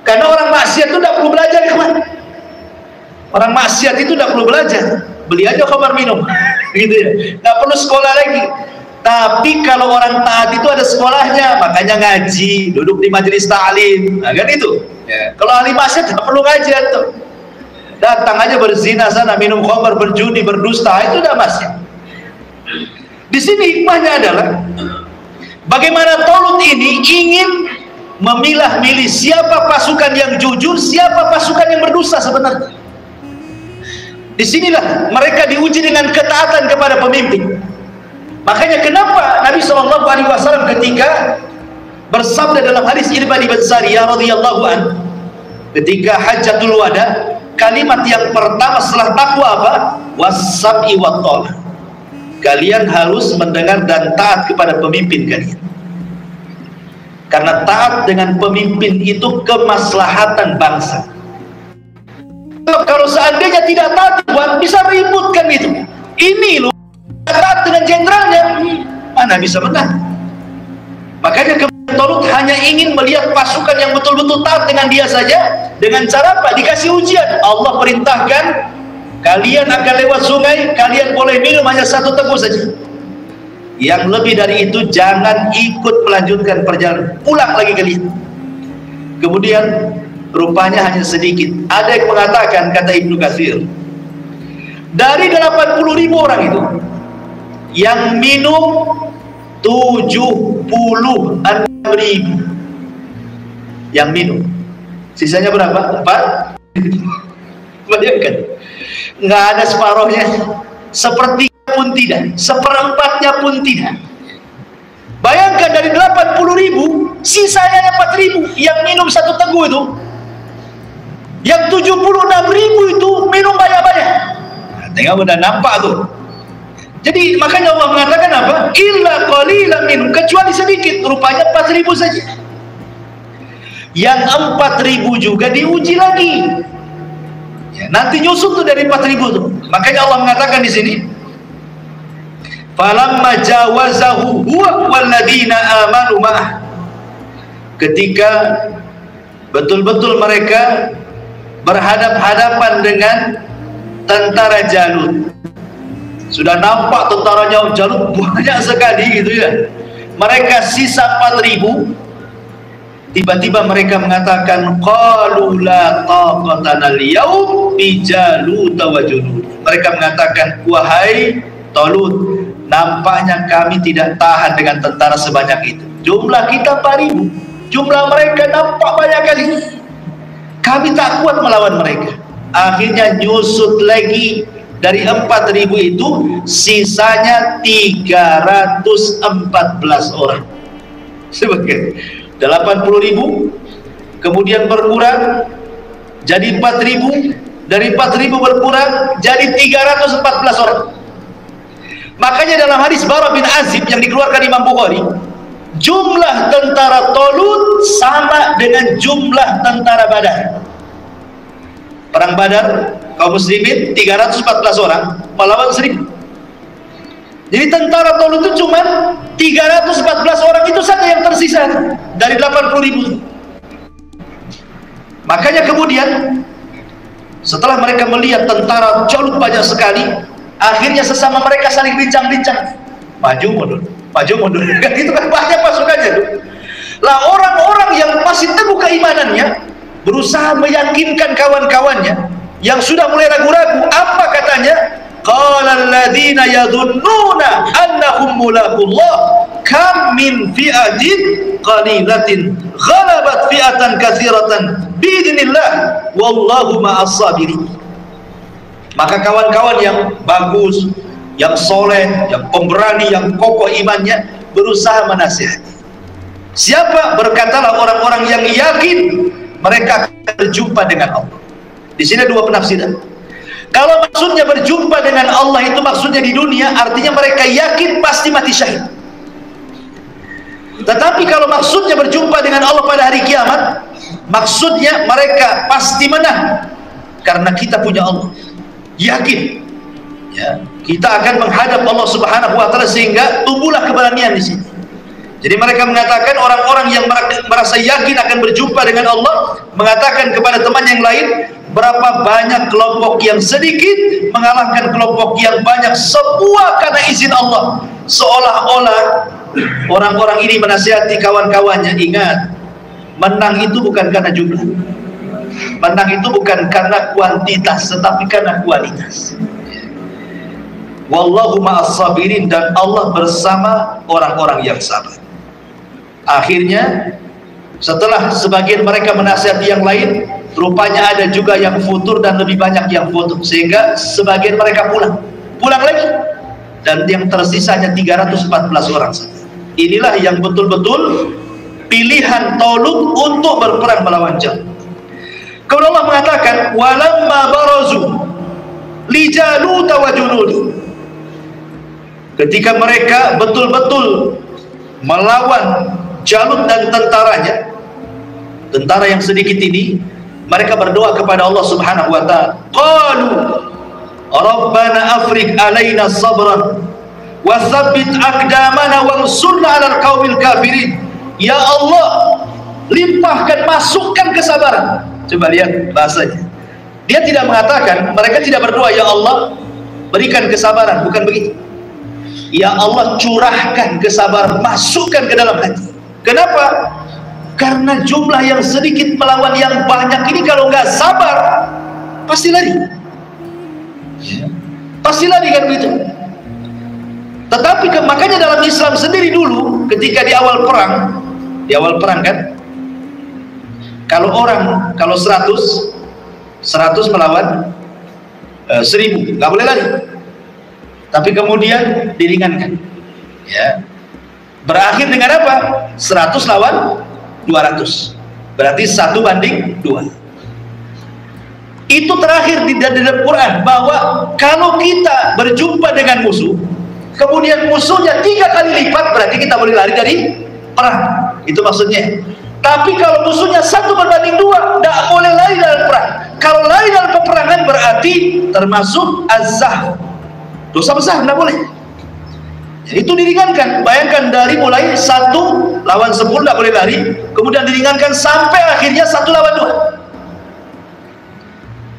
karena orang maksiat itu tidak perlu belajar, kawan. Orang maksiat itu tidak perlu belajar, beli aja khamar minum, gitu ya, tidak perlu sekolah lagi. Tapi kalau orang taat itu ada sekolahnya, makanya ngaji, duduk di majelis ta'lim, nah, kan itu ya. Kalau ahli maksiat tidak perlu ngaji tuh, datang aja berzina sana, minum khamar, berjudi, berdusta, itu udah maksiat. Di sini hikmahnya adalah bagaimana Talut ini ingin memilah-milih siapa pasukan yang jujur, siapa pasukan yang berdusta sebenarnya. Disinilah mereka diuji dengan ketaatan kepada pemimpin. Makanya kenapa Nabi SAW ketika bersabda dalam hadis Irbad bin Sariyah radhiyallahu anhu, ketika Hajjatul Wada, kalimat yang pertama setelah takwa apa? Was-sam'i wat-tha'ah. Kalian harus mendengar dan taat kepada pemimpin kalian. Karena taat dengan pemimpin itu kemaslahatan bangsa. Kalau seandainya tidak taat, bisa ribut kan itu. Ini loh, taat dengan jenderalnya, mana bisa menang. Makanya Talut hanya ingin melihat pasukan yang betul-betul taat dengan dia saja. Dengan cara apa? Dikasih ujian. Allah perintahkan, kalian akan lewat sungai, kalian boleh minum hanya satu teguk saja. Yang lebih dari itu jangan ikut melanjutkan perjalanan, pulang lagi kalian. Kemudian rupanya hanya sedikit. Ada yang mengatakan, kata Ibnu Katsir, dari 80.000 orang itu yang minum 76.000 yang minum, sisanya berapa? 4. Bayangkan, nggak ada separohnya, sepertiga pun tidak, seperempatnya pun tidak. Bayangkan dari 80.000, sisanya 4.000 yang minum satu teguk itu. Yang 76.000 itu minum banyak-banyak. Nah, tengok udah nampak tuh. Jadi makanya Allah mengatakan apa? Illa qalilan minhum, kecuali sedikit, rupanya 4.000 saja. Yang 4.000 juga diuji lagi. Ya, nanti nyusul tuh dari 4.000 tuh. Makanya Allah mengatakan di sini, falamma jawazahu huwa walladzina amanu ma'ah. Ketika betul-betul mereka berhadap-hadapan dengan tentara Jalut, sudah nampak tentaranya Jalut banyak sekali gitu ya, mereka sisa 4.000. tiba-tiba mereka mengatakan qalu la taqatana al-yaum bi Jalut wa junud. Mereka mengatakan, wahai Talut, nampaknya kami tidak tahan dengan tentara sebanyak itu. Jumlah kita 4.000, jumlah mereka nampak banyak kali, kami tak kuat melawan mereka. Akhirnya nyusut lagi, dari 4.000 itu sisanya 314 orang. Sebagai 80.000 kemudian berkurang jadi 4.000, dari 4.000 berkurang jadi 314 orang. Makanya dalam hadis Bara bin Azib yang dikeluarkan Imam Bukhari, jumlah tentara Talut sama dengan jumlah tentara Badar. Perang Badar kaum muslimin 314 orang melawan 1.000. Jadi tentara Talut itu cuma 314 orang itu saja yang tersisa dari 80.000. Makanya kemudian setelah mereka melihat tentara Jalut banyak sekali, akhirnya sesama mereka saling bincang-bincang, maju mundur, maju mundur. Kan itu kan banyak pasukannya tuh. Lah orang-orang yang masih teguh keimanannya berusaha meyakinkan kawan-kawannya yang sudah mulai ragu-ragu. Apa katanya? Qala alladziina yadhunnuna annahum mulaqullah kam min fi'atin qalilatin ghalabat fi'atan katsiratan biidznillah wallahu ma'as sabirin. Maka kawan-kawan yang bagus, yang soleh, yang pemberani, yang kokoh imannya berusaha menasihati. Siapa? Berkatalah orang-orang yang yakin mereka akan berjumpa dengan Allah. Di sini dua penafsiran. Kalau maksudnya berjumpa dengan Allah itu maksudnya di dunia, artinya mereka yakin pasti mati syahid. Tetapi kalau maksudnya berjumpa dengan Allah pada hari kiamat, maksudnya mereka pasti menang karena kita punya Allah. Yakin ya, kita akan menghadap Allah Subhanahu wa taala sehingga tumbuhlah keberanian di sini. Jadi mereka mengatakan, orang-orang yang merasa yakin akan berjumpa dengan Allah mengatakan kepada teman yang lain, berapa banyak kelompok yang sedikit mengalahkan kelompok yang banyak, semua karena izin Allah. Seolah-olah orang-orang ini menasihati kawan-kawannya, ingat, menang itu bukan karena jumlah, menang itu bukan karena kuantitas, tetapi karena kualitas. Wallahu ma'as sabirin, dan Allah bersama orang-orang yang sabar. Akhirnya setelah sebagian mereka menasihati yang lain, rupanya ada juga yang futur dan lebih banyak yang futur, sehingga sebagian mereka pulang lagi, dan yang tersisanya 314 orang saja. Inilah yang betul-betul pilihan Talut untuk berperang melawan Jalut. Kalau Allah mengatakan walamma barazu li Jalut wa junudi, ketika mereka betul-betul melawan Jalut dan tentaranya, tentara yang sedikit ini, mereka berdoa kepada Allah Subhanahu wa taala. Qalu Rabbana afriq alaina sabran wa tsabbit aqdamana wansurna 'alal qaumil kafirin. Ya Allah, limpahkan, masukkan kesabaran. Coba lihat bahasanya. Dia tidak mengatakan, mereka tidak berdoa ya Allah berikan kesabaran, bukan begitu. Ya Allah, curahkan kesabaran, masukkan ke dalam hati. Kenapa? Karena jumlah yang sedikit melawan yang banyak ini, kalau nggak sabar pasti lari, pasti lari kan begitu. Tetapi makanya dalam Islam sendiri dulu, ketika di awal perang kan, kalau 100 melawan 1000 nggak boleh lari, tapi kemudian diringankan, ya. Berakhir dengan apa? 100 lawan 200, berarti 1:2. Itu terakhir di dalam Quran, bahwa kalau kita berjumpa dengan musuh, kemudian musuhnya 3 kali lipat, berarti kita boleh lari dari perang. Itu maksudnya. Tapi kalau musuhnya 1:2, tidak boleh lari dalam perang. Kalau lari dalam peperangan berarti termasuk azah, dosa besar, tidak boleh. Itu diringankan. Bayangkan dari mulai 1 lawan 10 tidak boleh lari, kemudian diringankan sampai akhirnya 1 lawan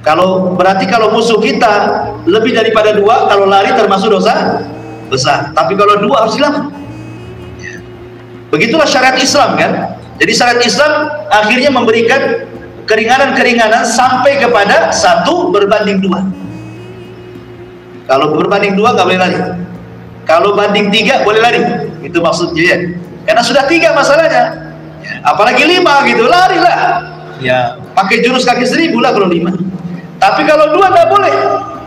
2. Berarti kalau musuh kita lebih daripada 2, kalau lari termasuk dosa besar. Tapi kalau 2 harus hilang. Begitulah syariat Islam kan. Jadi syariat Islam akhirnya memberikan keringanan-keringanan sampai kepada 1:2. Kalau berbanding 2 nggak boleh lari. Kalau banding 3 boleh lari. Itu maksudnya ya. Karena sudah 3 masalahnya. Ya, apalagi 5 gitu, larilah. Ya, pakai jurus kaki 1000 lah kalau 5. Tapi kalau 2 nggak boleh.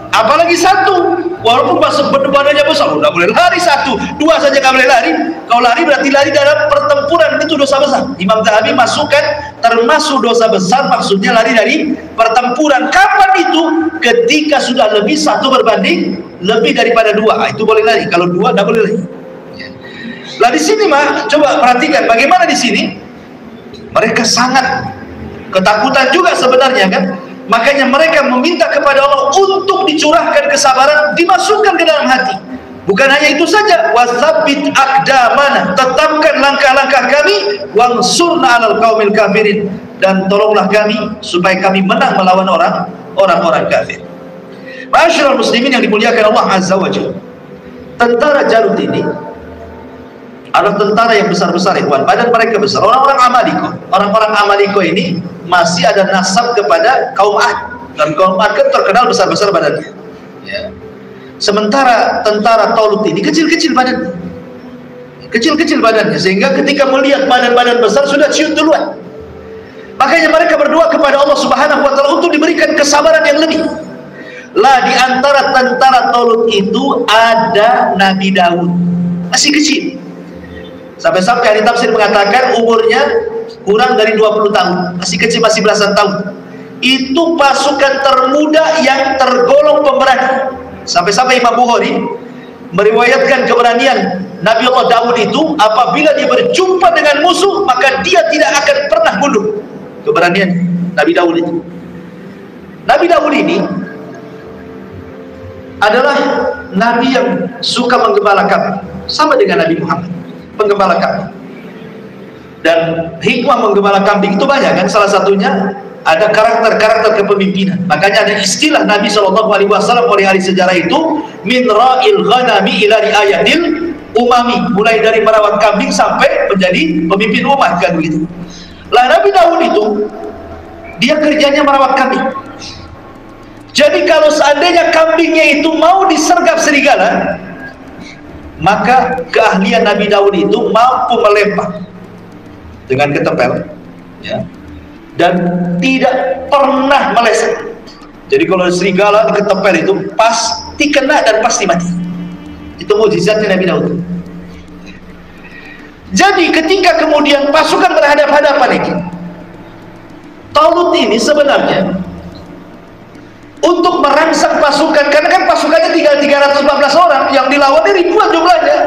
Apalagi 1. Walaupun badannya besar, nggak boleh lari 1. 2 saja nggak boleh lari. Kalau lari berarti lari dalam pertempuran, itu dosa besar. Imam Zahabi masukkan termasuk dosa besar, maksudnya lari dari pertempuran. Kapan itu? Ketika sudah lebih 1 berbanding lebih daripada 2, itu boleh lari. Kalau 2 tidak boleh lari. Lah di sini mah coba perhatikan bagaimana di sini mereka sangat ketakutan juga sebenarnya kan. Makanya mereka meminta kepada Allah untuk dicurahkan kesabaran, dimasukkan ke dalam hati. Bukan hanya itu saja, wasabbit aqdamana, tetapkan langkah-langkah kami, wansurna 'alal qaumil kafirin, dan tolonglah kami supaya kami menang melawan orang-orang kafir. Ma'asyiral muslimin yang dimuliakan Allah Azza wa Jalla, tentara Jalut ini adalah tentara yang besar-besar, ikhwan. Badan mereka besar. Orang-orang Amaliko ini masih ada nasab kepada kaum Ad, dan kaum Ad kan terkenal besar-besar badannya, ya. Sementara tentara Talut ini kecil-kecil badannya. kecil-kecil badannya, sehingga ketika melihat badan-badan besar sudah ciut duluan. Makanya mereka berdoa kepada Allah Subhanahu wa taala untuk diberikan kesabaran yang lebih. Lah di antara tentara Talut itu ada Nabi Daud, masih kecil. Sampai-sampai ahli tafsir mengatakan umurnya kurang dari 20 tahun, masih kecil, masih belasan tahun. Itu pasukan termuda yang tergolong pemberani. Sampai-sampai Imam Bukhari meriwayatkan keberanian Nabi Allah Daud itu, apabila dia berjumpa dengan musuh maka dia tidak akan pernah mundur. Keberanian Nabi Daud itu. Nabi Daud ini adalah Nabi yang suka menggembala kambing, sama dengan Nabi Muhammad, penggembala kambing. Dan hikmah menggembala kambing itu banyak kan, salah satunya ada karakter-karakter kepemimpinan. Makanya ada istilah Nabi SAW oleh ahli sejarah itu, min ra'il ghanami ila ri'ayatil umami, mulai dari merawat kambing sampai menjadi pemimpin umat kan begitu. Lah Nabi Daud itu dia kerjanya merawat kambing. Jadi kalau seandainya kambingnya itu mau disergap serigala, maka keahlian Nabi Daud itu mampu melempar dengan ketempel, ya, dan tidak pernah meleset. Jadi kalau serigala ketempel itu pasti kena dan pasti mati. Itu mukjizatnya Nabi Daud. Jadi ketika kemudian pasukan berhadapan-hadapan ini, Talut ini sebenarnya untuk merangsang pasukan, karena kan pasukannya tinggal 314 orang, yang dilawannya ribuan jumlahnya,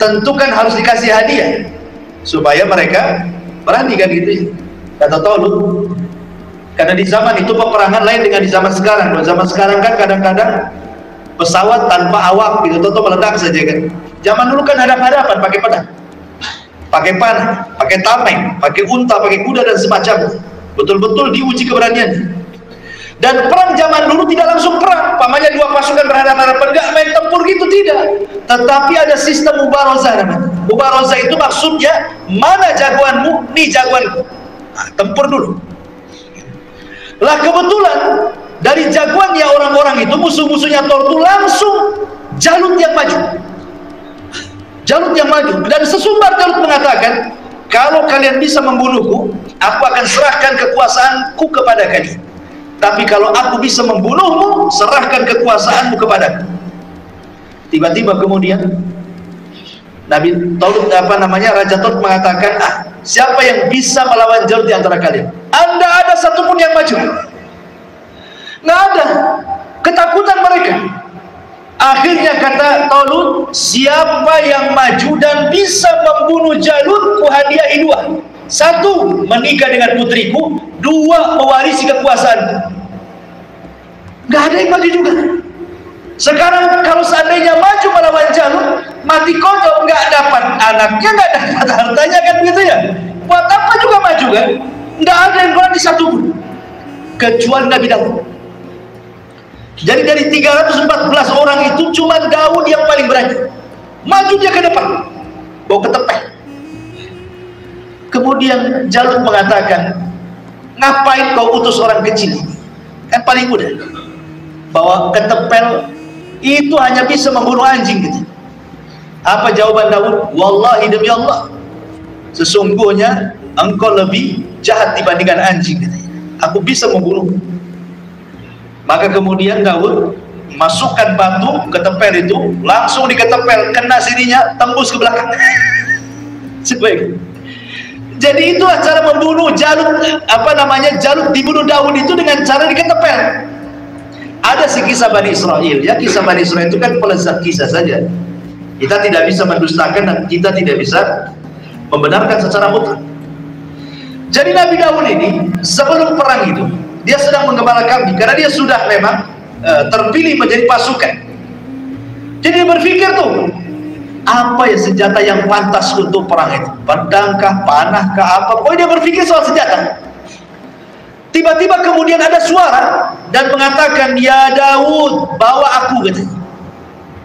tentu kan harus dikasih hadiah supaya mereka berani kan gitu, kata Talut. Karena di zaman itu peperangan lain dengan di zaman sekarang. Di zaman sekarang kan kadang-kadang pesawat tanpa awak gitu, atau meledak saja kan. Zaman dulu kan hadap-hadapan pakai pedang, pakai panah, pakai tameng, pakai unta, pakai kuda dan semacamnya. Betul-betul diuji keberaniannya. Dan perang zaman dulu tidak langsung perang, pamannya dua pasukan berhadapan-hadapan, enggak main tempur gitu, tidak. Tetapi ada sistem mubarozah namanya. Mubarozah itu maksudnya mana jagoanmu, nih jagoanku. Nah, tempur dulu. Lah kebetulan dari jagoannya orang-orang itu, musuh-musuhnya Thor itu langsung Jalut yang maju. Jalut yang maju, dan sesumbar Jalut mengatakan, kalau kalian bisa membunuhku, aku akan serahkan kekuasaanku kepada kalian. Tapi kalau aku bisa membunuhmu, serahkan kekuasaanmu kepadaku. Tiba-tiba kemudian Nabi Talut, Raja Talut mengatakan, siapa yang bisa melawan Jalut di antara kalian? Anda ada satupun yang maju? Nggak ada. Ketakutan mereka. Akhirnya kata Talut, siapa yang maju dan bisa membunuh Jalut, ku hadiahi dua. Satu, menikah dengan putriku. Dua, mewarisi kekuasaan. Nggak ada yang maju juga. Sekarang kalau seandainya maju melawan Jalut, mati kodok, nggak dapat anaknya, nggak dapat hartanya kan gitu ya. Buat apa juga maju kan? Nggak ada yang berani satu pun, kecuali Nabi Daud. Jadi dari 314 orang itu cuma Daud yang paling berani. Maju dia ke depan, bawa ketepel. Kemudian Jalut mengatakan, ngapain kau utus orang kecil? Kan paling mudah. Bawa ketepel itu hanya bisa membunuh anjing gitu. Apa jawaban Daud? Wallahi demi Allah, sesungguhnya engkau lebih jahat dibandingkan anjing gitu. Aku bisa membunuh. Maka kemudian Daud masukkan batu ketepel itu, langsung diketepel, kena sirinya, tembus ke belakang. Sebaik. Jadi itulah cara membunuh Jalut, Jalut dibunuh Daud itu dengan cara diketepel. Ada si kisah Bani Israel, ya, kisah Bani Israel itu kan pelezat kisah saja. Kita tidak bisa mendustakan dan kita tidak bisa membenarkan secara mutlak. Jadi Nabi Daud ini sebelum perang itu dia sedang menggembala kambing, karena dia sudah memang terpilih menjadi pasukan. Jadi dia berpikir tuh, apa ya senjata yang pantas untuk perang itu? Pedangkah, panahkah, apa? Pokoknya dia berpikir soal senjata. Tiba-tiba kemudian ada suara dan mengatakan, ya Daud, bawa aku gitu.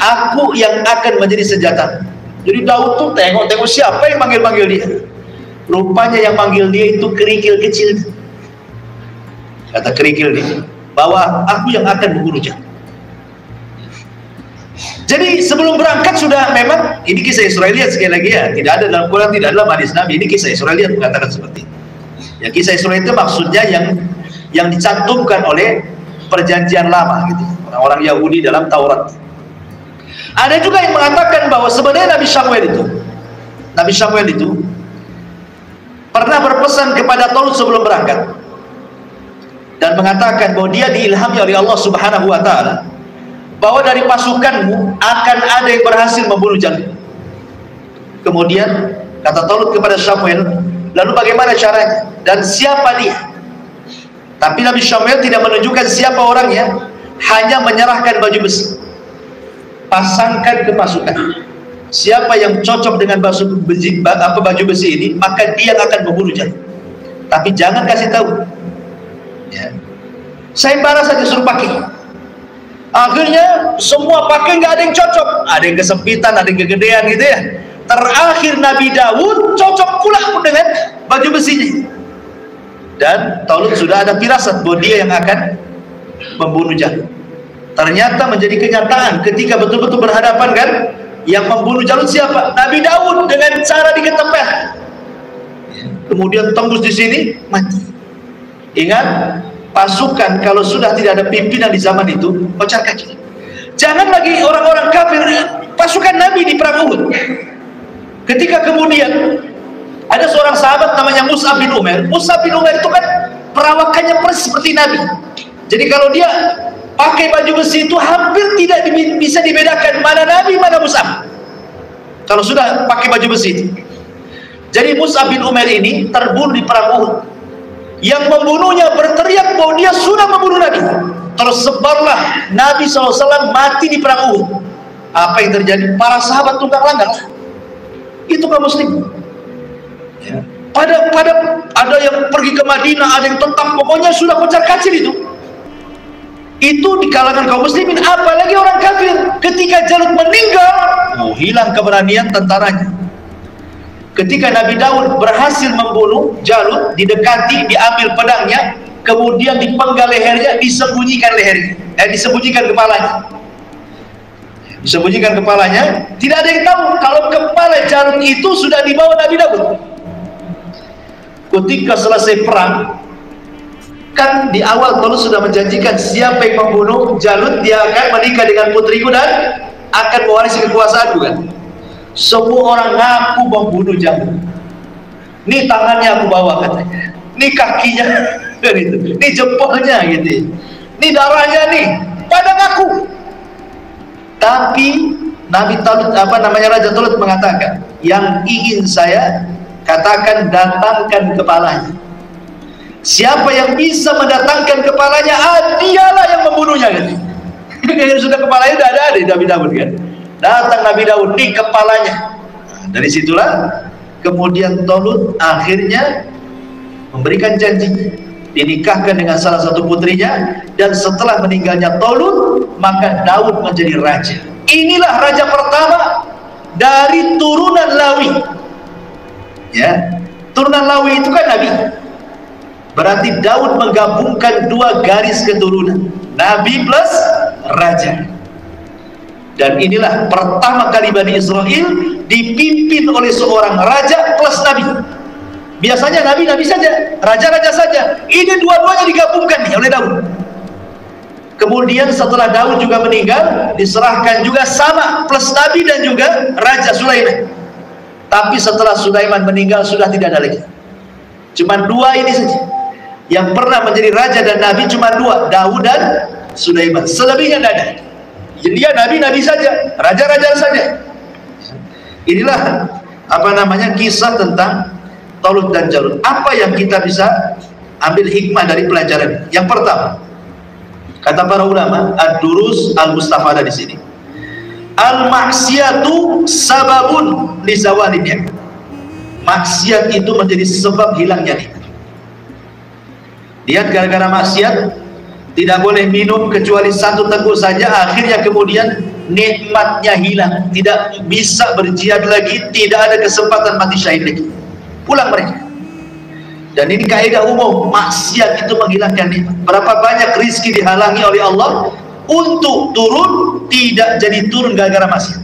Aku yang akan menjadi senjata. Jadi Daud tuh tengok-tengok siapa yang manggil-manggil dia. Rupanya yang manggil dia itu kerikil kecil. Kata kerikil dia, bahwa aku yang akan membunuh Jalut. Jadi sebelum berangkat sudah, memang ini kisah Israeliat sekali lagi ya, tidak ada dalam Quran, tidak ada dalam hadis Nabi, ini kisah Israeliat mengatakan seperti itu. Ya, kisah Israeliat itu maksudnya yang dicantumkan oleh perjanjian lama gitu, orang-orang Yahudi dalam Taurat. Ada juga yang mengatakan bahwa sebenarnya Nabi Samuel itu pernah berpesan kepada Talut sebelum berangkat dan mengatakan bahwa dia diilhami oleh Allah Subhanahu wa taala bahwa dari pasukanmu akan ada yang berhasil membunuh Jalut. Kemudian kata Talut kepada Samuel, lalu bagaimana caranya dan siapa dia? Tapi Nabi Samuel tidak menunjukkan siapa orangnya, hanya menyerahkan baju besi, pasangkan ke pasukan. Siapa yang cocok dengan baju besi ini, maka dia akan membunuh Jalut. Tapi jangan kasih tahu. Ya. Sayembara saja suruh pakai. Akhirnya semua pakai, nggak ada yang cocok, ada yang kesempitan, ada yang kegedean gitu ya. Terakhir Nabi Daud cocok pula pun dengan baju besinya. Dan Talut sudah ada firasat bahwa dia yang akan membunuh Jalut. Ternyata menjadi kenyataan ketika betul-betul berhadapan kan, yang membunuh Jalut siapa? Nabi Daud dengan cara diketepet. Kemudian tembus di sini, mati. Ingat, pasukan kalau sudah tidak ada pimpinan di zaman itu, kocar kacir. Jangan lagi orang-orang kafir, pasukan Nabi di perang Uhud. Ketika kemudian ada seorang sahabat namanya Mus'ab bin Umair. Mus'ab bin Umair itu kan perawakannya persis seperti Nabi. Jadi kalau dia pakai baju besi itu hampir tidak bisa dibedakan mana Nabi mana Mus'ab kalau sudah pakai baju besi itu. Jadi Mus'ab bin Umair ini terbunuh di perang Uhud. Yang membunuhnya berteriak bahwa dia sudah membunuh Nabi. Tersebarlah Nabi SAW mati di perang Uhud. Apa yang terjadi? Para sahabat tunggang langgang. Itu kaum muslim. Ya. Pada ada yang pergi ke Madinah, ada yang tetap, pokoknya sudah kocar kacir itu. Itu di kalangan kaum muslimin, apalagi orang kafir. Ketika Jalut meninggal, hilang keberanian tentaranya. Ketika Nabi Daud berhasil membunuh Jalut, didekati, diambil pedangnya, kemudian dipenggal lehernya, disembunyikan kepalanya. Disembunyikan kepalanya, tidak ada yang tahu kalau kepala Jalut itu sudah dibawa Nabi Daud. Ketika selesai perang, kan di awal Talut sudah menjanjikan siapa yang membunuh Jalut, dia akan menikah dengan putriku dan akan mewarisi kekuasaanku kan. Semua orang ngaku membunuh Jalut. Ini tangannya aku bawa katanya, ini kakinya gitu, ini jempolnya gitu, ini darahnya nih, pada ngaku. Tapi Nabi Talut, Raja Talut mengatakan, yang ingin saya katakan datangkan kepalanya. Siapa yang bisa mendatangkan kepalanya, dialah yang membunuhnya gitu. Sudah kepalanya sudah ada di Nabi Daud kan. Datang Nabi Daud di kepalanya. Dari situlah kemudian Talut akhirnya memberikan janji dinikahkan dengan salah satu putrinya, dan setelah meninggalnya Talut maka Daud menjadi raja. Inilah raja pertama dari turunan Lawi. Ya, turunan Lawi itu kan Nabi. Berarti Daud menggabungkan dua garis keturunan, Nabi plus raja. Dan inilah pertama kali Bani Israel dipimpin oleh seorang raja plus nabi. Biasanya nabi saja, raja saja. Ini dua-duanya digabungkan nih oleh Daud. Kemudian setelah Daud juga meninggal, diserahkan juga sama plus nabi dan juga raja Sulaiman. Tapi setelah Sulaiman meninggal sudah tidak ada lagi. Cuma dua ini saja yang pernah menjadi raja dan nabi, cuma dua, Daud dan Sulaiman. Selebihnya tidak ada. Jadi dia nabi saja, raja saja. Inilah kisah tentang Talut dan Jalut. Apa yang kita bisa ambil hikmah dari pelajaran? Yang pertama, kata para ulama, ad-durus al-mustafadah di sini. Al-maksiatu sababun li zawalin ni'mah. Maksiat itu menjadi sebab hilangnya nikmat. Lihat, gara-gara maksiat tidak boleh minum kecuali satu teguk saja, akhirnya kemudian nikmatnya hilang, tidak bisa berjihad lagi, tidak ada kesempatan mati syahid lagi, pulang mereka. Dan ini kaidah umum, maksiat itu menghilangkan nikmat. Berapa banyak rizki dihalangi oleh Allah untuk turun tidak jadi turun gara-gara maksiat.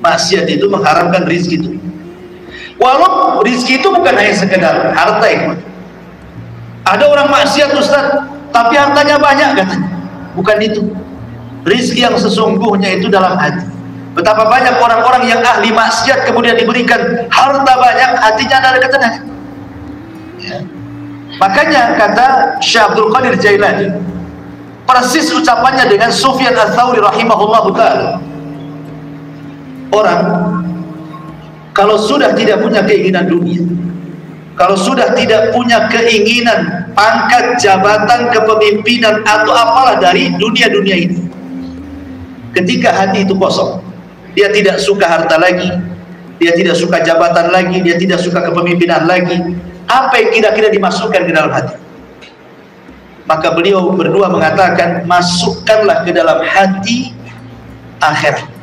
Maksiat itu mengharamkan rizki itu. Walau rizki itu bukan hanya sekedar harta ya. Ada orang maksiat Ustaz, tapi hartanya banyak katanya. Bukan itu. Rizki yang sesungguhnya itu dalam hati. Betapa banyak orang-orang yang ahli maksiat kemudian diberikan harta banyak, hatinya ada ketenangan. Ya. Makanya kata Syekh Abdul Qadir Jailani, persis ucapannya dengan Sufyan Ats-Tsauri rahimahullahu ta'ala. Orang kalau sudah tidak punya keinginan dunia, kalau sudah tidak punya keinginan pangkat, jabatan, kepemimpinan atau apalah dari dunia-dunia ini, ketika hati itu kosong, dia tidak suka harta lagi, dia tidak suka jabatan lagi, dia tidak suka kepemimpinan lagi, apa yang kira-kira dimasukkan ke dalam hati? Maka beliau berdua mengatakan, masukkanlah ke dalam hati akhirat.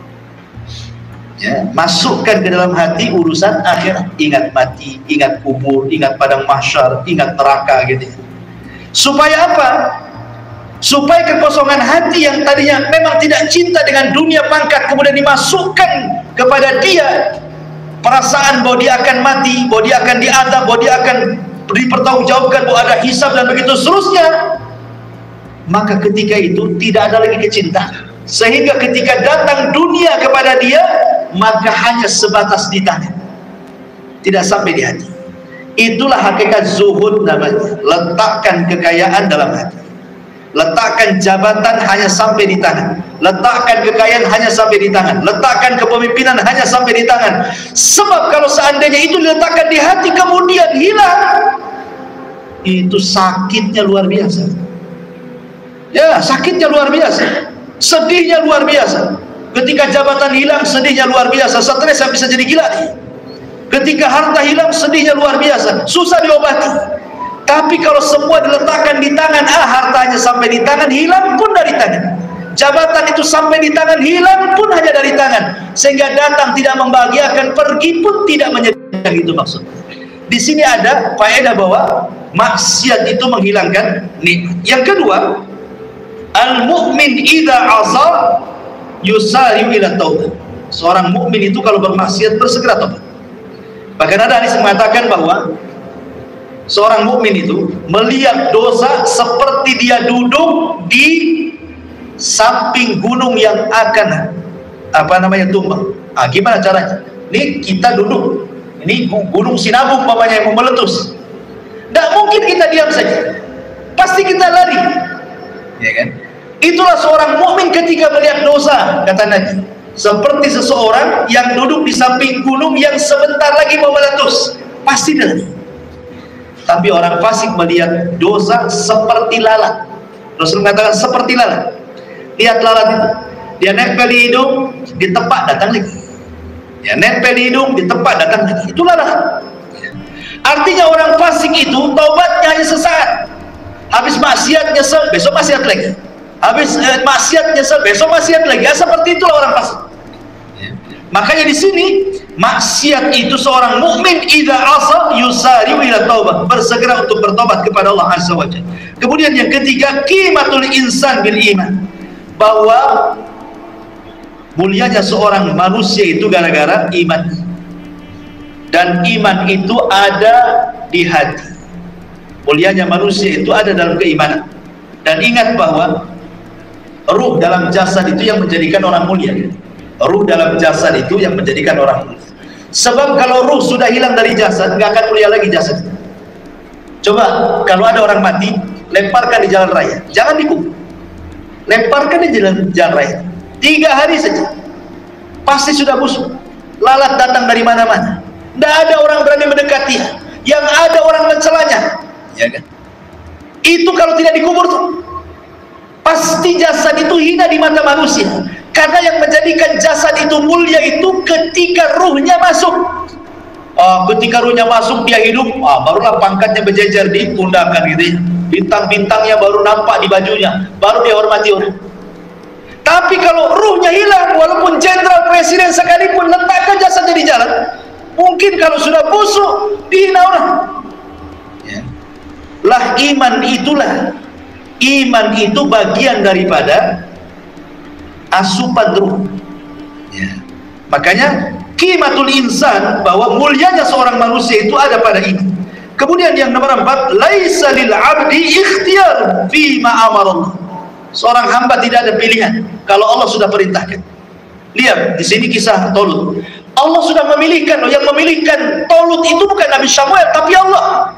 Ya, masukkan ke dalam hati urusan akhirat. Ingat mati, ingat kubur, ingat padang mahsyar, ingat neraka gitu. Supaya apa? Supaya kekosongan hati yang tadinya memang tidak cinta dengan dunia pangkat, kemudian dimasukkan kepada dia perasaan bahwa dia akan mati, bahwa dia akan diadab, bahwa dia akan dipertanggungjawabkan, bahwa ada hisab dan begitu seterusnya. Maka ketika itu tidak ada lagi kecintaan, sehingga ketika datang dunia kepada dia, maka hanya sebatas di tangan, tidak sampai di hati. Itulah hakikat zuhud namanya. Letakkan kekayaan dalam hati, letakkan jabatan hanya sampai di tangan, letakkan kekayaan hanya sampai di tangan, letakkan kepemimpinan hanya sampai di tangan. Sebab kalau seandainya itu diletakkan di hati kemudian hilang, itu sakitnya luar biasa. Ya, sakitnya luar biasa, sedihnya luar biasa. Ketika jabatan hilang, sedihnya luar biasa, stres bisa jadi gila nih. Ketika harta hilang, sedihnya luar biasa, susah diobati. Tapi kalau semua diletakkan di tangan, hartanya sampai di tangan, hilang pun dari tangan. Jabatan itu sampai di tangan, hilang pun hanya dari tangan. Sehingga datang tidak membahagiakan, pergi pun tidak menyedihkan. Itu maksudnya. Di sini ada faedah bahwa maksiat itu menghilangkan nikmat. Yang kedua, al-mu'min idza asa yusari'u ila taubah. Seorang mukmin itu kalau bermaksiat bersegera tobat. Bahkan ada hadis mengatakan bahwa seorang mukmin itu melihat dosa seperti dia duduk di samping gunung yang akan tumbang. Gimana caranya? Ini kita duduk, ini gunung Sinabung umpamanya yang mau meletus. Tidak mungkin kita diam saja, pasti kita lari, ya kan? Itulah seorang mukmin ketika melihat dosa, kata Nabi, seperti seseorang yang duduk di samping gunung yang sebentar lagi mau meletus, pasti dia lari. Tapi orang fasik melihat dosa seperti lalat. Rasul mengatakan seperti lalat. Lihat lalat itu, dia nempel di hidung, ditepak datang lagi. Dia nempel di hidung, ditepak datang lagi. Itu lalat. Artinya orang fasik itu taubatnya hanya sesaat. Habis maksiat nyesel, besok maksiat lagi. Habis maksiat nyesel, besok maksiat lagi. Seperti itulah orang fasik. Makanya di sini maksiat itu seorang mukmin idza asa yusari'u ila taubah, bersegera untuk bertobat kepada Allah Azza wa Jalla. Kemudian yang ketiga, qimatul insan bil iman, bahwa mulianya seorang manusia itu gara-gara iman, dan iman itu ada di hati. Mulianya manusia itu ada dalam keimanan. Dan ingat bahwa ruh dalam jasad itu yang menjadikan orang mulia. Ruh dalam jasad itu yang menjadikan orang mulia. Sebab kalau ruh sudah hilang dari jasad, nggak akan mulia lagi jasad. Coba kalau ada orang mati, lemparkan di jalan raya, jangan dikubur, lemparkan di jalan raya. 3 hari saja pasti sudah busuk. Lalat datang dari mana-mana, tidak ada orang berani mendekatinya, yang ada orang mencelanya, ya kan? Itu kalau tidak dikubur tuh, pasti jasad itu hina di mata manusia. Karena yang menjadikan jasad itu mulia itu ketika ruhnya masuk. Ketika ruhnya masuk, dia hidup, barulah pangkatnya berjejer di pundakan gitu ya. Bintang-bintangnya baru nampak di bajunya, baru dia hormati orang. Tapi kalau ruhnya hilang, walaupun jenderal presiden sekalipun letakkan jasadnya di jalan, mungkin kalau sudah busuk dihina orang. Ya. Lah iman itulah, iman itu bagian daripada asupan ruh. Ya. Makanya qimatul insan, bahwa mulianya seorang manusia itu ada pada ini. Kemudian yang nomor 4, laisa lil abdi ikhtiyar fi ma amarallah. Seorang hamba tidak ada pilihan kalau Allah sudah perintahkan. Lihat di sini kisah Tolut. Allah sudah memilihkan, yang memilihkan Tolut itu bukan Nabi Samuel tapi Allah.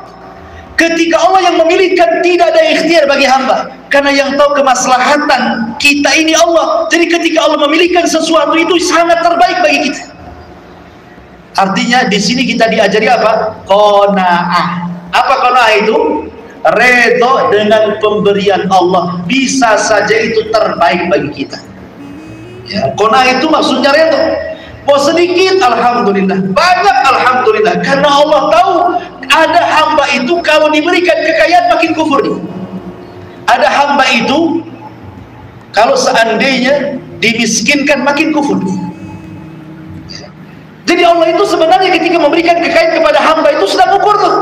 Ketika Allah yang memilihkan, tidak ada ikhtiar bagi hamba, karena yang tahu kemaslahatan kita ini Allah. Jadi ketika Allah memilihkan sesuatu itu sangat terbaik bagi kita. Artinya di sini kita diajari apa? Qanaah. Apa qanaah itu? Redho dengan pemberian Allah, bisa saja itu terbaik bagi kita. Ya, qanaah itu maksudnya redho. Mau sedikit alhamdulillah, banyak alhamdulillah, karena Allah tahu ada hamba itu kalau diberikan kekayaan makin kufur nih. Ada hamba itu kalau seandainya dimiskinkan makin kufur. Jadi Allah itu sebenarnya ketika memberikan kekayaan kepada hamba itu sedang ukur tuh.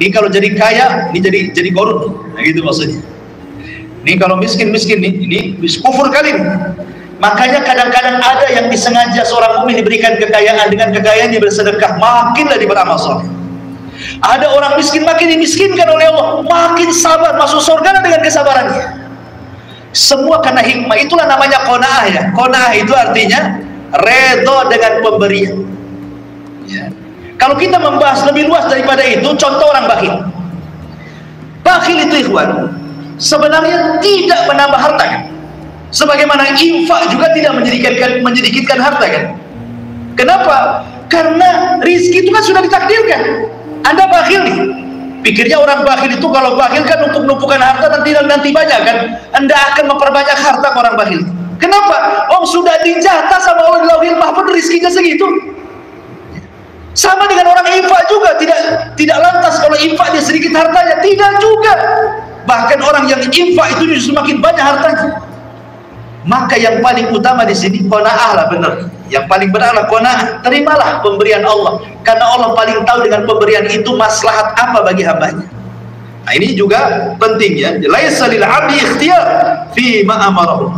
Ini kalau jadi kaya, ini jadi korun, nah gitu maksudnya. Ini kalau miskin nih, ini kufur kali nih. Makanya kadang-kadang ada yang disengaja seorang mukmin diberikan kekayaan, dengan kekayaannya bersedekah, makinlah dia beramal saleh. Ada orang miskin makin dimiskinkan oleh Allah, makin sabar masuk surga dengan kesabarannya. Semua karena hikmah. Itulah namanya qanaah ya. Qanaah itu artinya redho dengan pemberian. Ya. Kalau kita membahas lebih luas daripada itu, contoh orang bakhil. Bakhil itu ikhwan, sebenarnya tidak menambah harta kan? Sebagaimana infak juga tidak menyedikitkan harta kan? Kenapa? Karena rizki itu kan sudah ditakdirkan. Anda bakhil nih, pikirnya orang bakhil itu kalau bakhil kan untuk menumpukan harta nanti banyak kan? Anda akan memperbanyak harta ke orang bakhil. Kenapa? Oh sudah dijatah sama Allah di Lauhil Mahfuz rizkinya segitu. Sama dengan orang infak juga, tidak lantas kalau infak dia sedikit hartanya, tidak juga. Bahkan orang yang infak itu justru makin banyak hartanya. Maka yang paling utama di sini qanaah lah, benar. Yang paling benar lah qanaah. Terimalah pemberian Allah, karena Allah paling tahu dengan pemberian itu maslahat apa bagi hambanya. Nah ini juga penting ya. Laisa lil 'abdi ikhtiyar fi ma amarahu.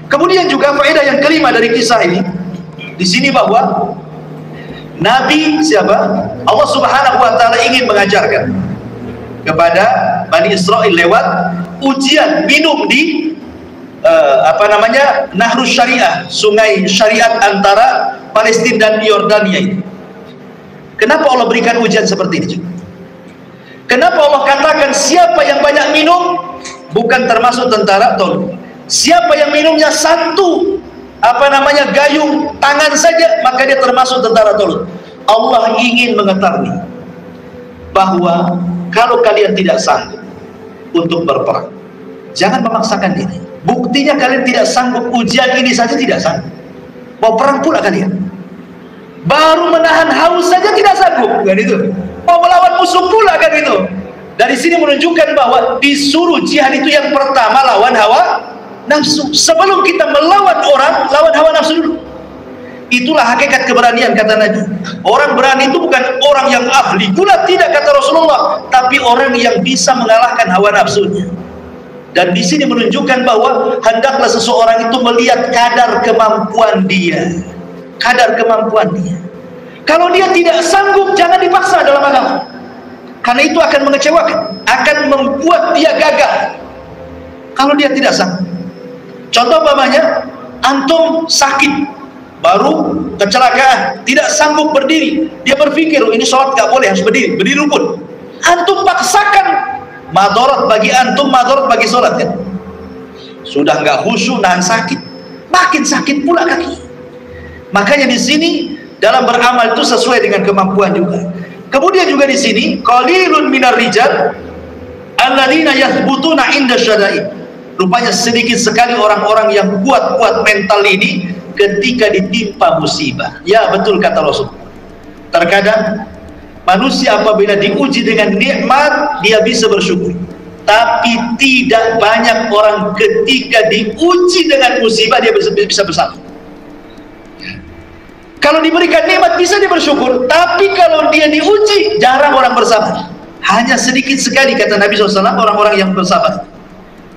Kemudian juga faedah yang kelima dari kisah ini, di sini bahwa Nabi siapa? Allah Subhanahu wa taala ingin mengajarkan kepada Bani Israel lewat ujian minum di Nahrus Syariah, sungai syariat antara Palestina dan Yordania ini. Kenapa Allah berikan ujian seperti ini? Kenapa Allah katakan siapa yang banyak minum bukan termasuk tentara Tolut? Siapa yang minumnya satu gayung tangan saja, maka dia termasuk tentara Tolut. Allah ingin mengetahui bahwa kalau kalian tidak sanggup untuk berperang, jangan memaksakan diri. Buktinya kalian tidak sanggup, ujian ini saja tidak sanggup. Mau perang pula kalian. Baru menahan haus saja tidak sanggup, kan itu. Mau melawan musuh pula, kan itu. Dari sini menunjukkan bahwa disuruh jihad itu yang pertama lawan hawa nafsu. Sebelum kita melawan orang, lawan hawa nafsu dulu. Itulah hakikat keberanian, kata Nabi. Orang berani itu bukan orang yang ahli gulat, tidak, kata Rasulullah, tapi orang yang bisa mengalahkan hawa nafsunya. Dan di sini menunjukkan bahwa hendaklah seseorang itu melihat kadar kemampuan dia. Kadar kemampuan dia. Kalau dia tidak sanggup, jangan dipaksa dalam agama. Karena itu akan mengecewakan, akan membuat dia gagal. Kalau dia tidak sanggup. Contoh umpamanya, antum sakit, baru kecelakaan, tidak sanggup berdiri. Dia berpikir, oh, ini sholat gak boleh, harus berdiri rukun. Antum paksakan, madarat bagi antum, madarat bagi sholat kan. Sudah nggak khusyuk, nahan sakit, makin sakit pula kaki. Makanya di sini dalam beramal itu sesuai dengan kemampuan juga. Kemudian juga di sini qalilun minar rijal alladzina yathbutuna inda syada'id. Rupanya sedikit sekali orang-orang yang kuat mental ini ketika ditimpa musibah. Ya betul kata Rasul. Terkadang manusia apabila diuji dengan nikmat dia bisa bersyukur, tapi tidak banyak orang ketika diuji dengan musibah dia bisa bersabar. Kalau diberikan nikmat bisa dia bersyukur, tapi kalau dia diuji jarang orang bersabar. Hanya sedikit sekali, kata Nabi SAW, orang-orang yang bersabar.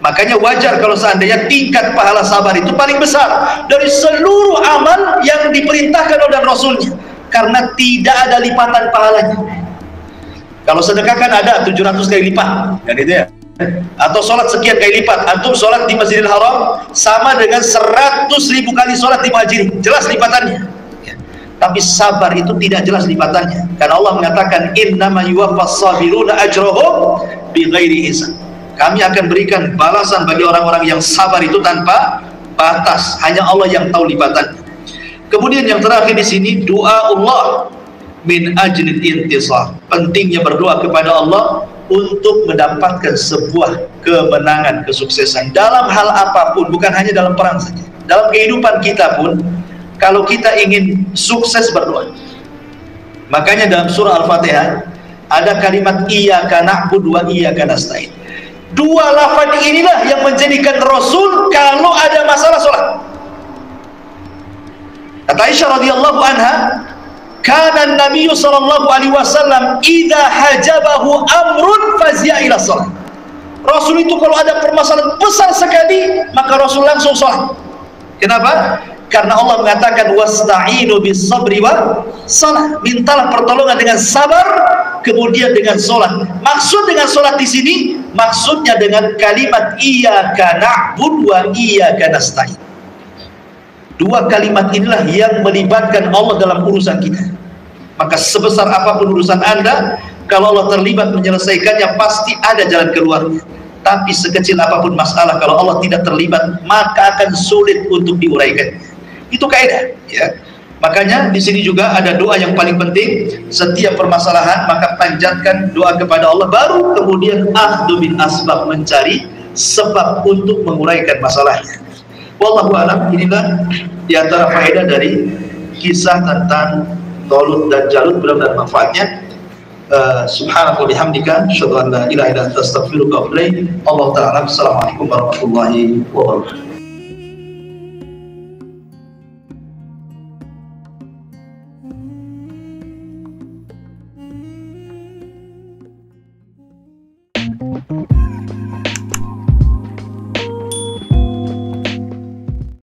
Makanya wajar kalau seandainya tingkat pahala sabar itu paling besar dari seluruh amal yang diperintahkan oleh Rasulnya, karena tidak ada lipatan pahalanya. Kalau sedekah kan ada 700 kali lipat, kan itu ya. Atau sholat sekian kali lipat. Antum sholat di Masjidil Haram sama dengan 100.000 kali sholat di Muhajirin, jelas lipatannya. Tapi sabar itu tidak jelas lipatannya, karena Allah mengatakan innama yuwaffas sabiruna ajrahum bighairi hisab. Kami akan berikan balasan bagi orang-orang yang sabar itu tanpa batas, hanya Allah yang tahu lipatannya. Kemudian yang terakhir di sini, doa Allah min ajlil intisar, pentingnya berdoa kepada Allah untuk mendapatkan sebuah kemenangan, kesuksesan dalam hal apapun, bukan hanya dalam perang saja. Dalam kehidupan kita pun, kalau kita ingin sukses, berdoa. Makanya dalam surah Al-Fatihah ada kalimat iyyaka na'budu wa iyyaka nasta'in. Dua lafaz inilah yang menjadikan Rasul kalau ada masalah sholat. Kata Aisyah radhiyallahu anha, kana Nabi sallallahu alaihi wasallam idza hajabahu amrun fazia ila shalah. Rasul itu kalau ada permasalahan besar sekali, maka Rasul langsung sholat. Kenapa? Karena Allah mengatakan wasta'inu bis sabri wa shalah. Mintalah pertolongan dengan sabar, kemudian dengan sholat. Maksud dengan sholat di sini, maksudnya dengan kalimat iyyaka na'budu wa iyyaka nasta'in. Dua kalimat inilah yang melibatkan Allah dalam urusan kita. Maka sebesar apapun urusan Anda, kalau Allah terlibat menyelesaikannya, pasti ada jalan keluarnya. Tapi sekecil apapun masalah, kalau Allah tidak terlibat, maka akan sulit untuk diuraikan. Itu kaidah, ya. Makanya di sini juga ada doa yang paling penting. Setiap permasalahan maka panjatkan doa kepada Allah, baru kemudian akhdhu bin asbab, mencari sebab untuk menguraikan masalahnya. Wallahu a'lam. Inilah di antara faedah dari kisah tentang Talut dan Jalut, mudah-mudahan manfaatnya. Subhanaka wa bihamdika asyhadu an la ilaha illa anta astaghfiruka wa atubu ilaik. Allahu ta'ala. Assalamualaikum warahmatullahi wabarakatuh.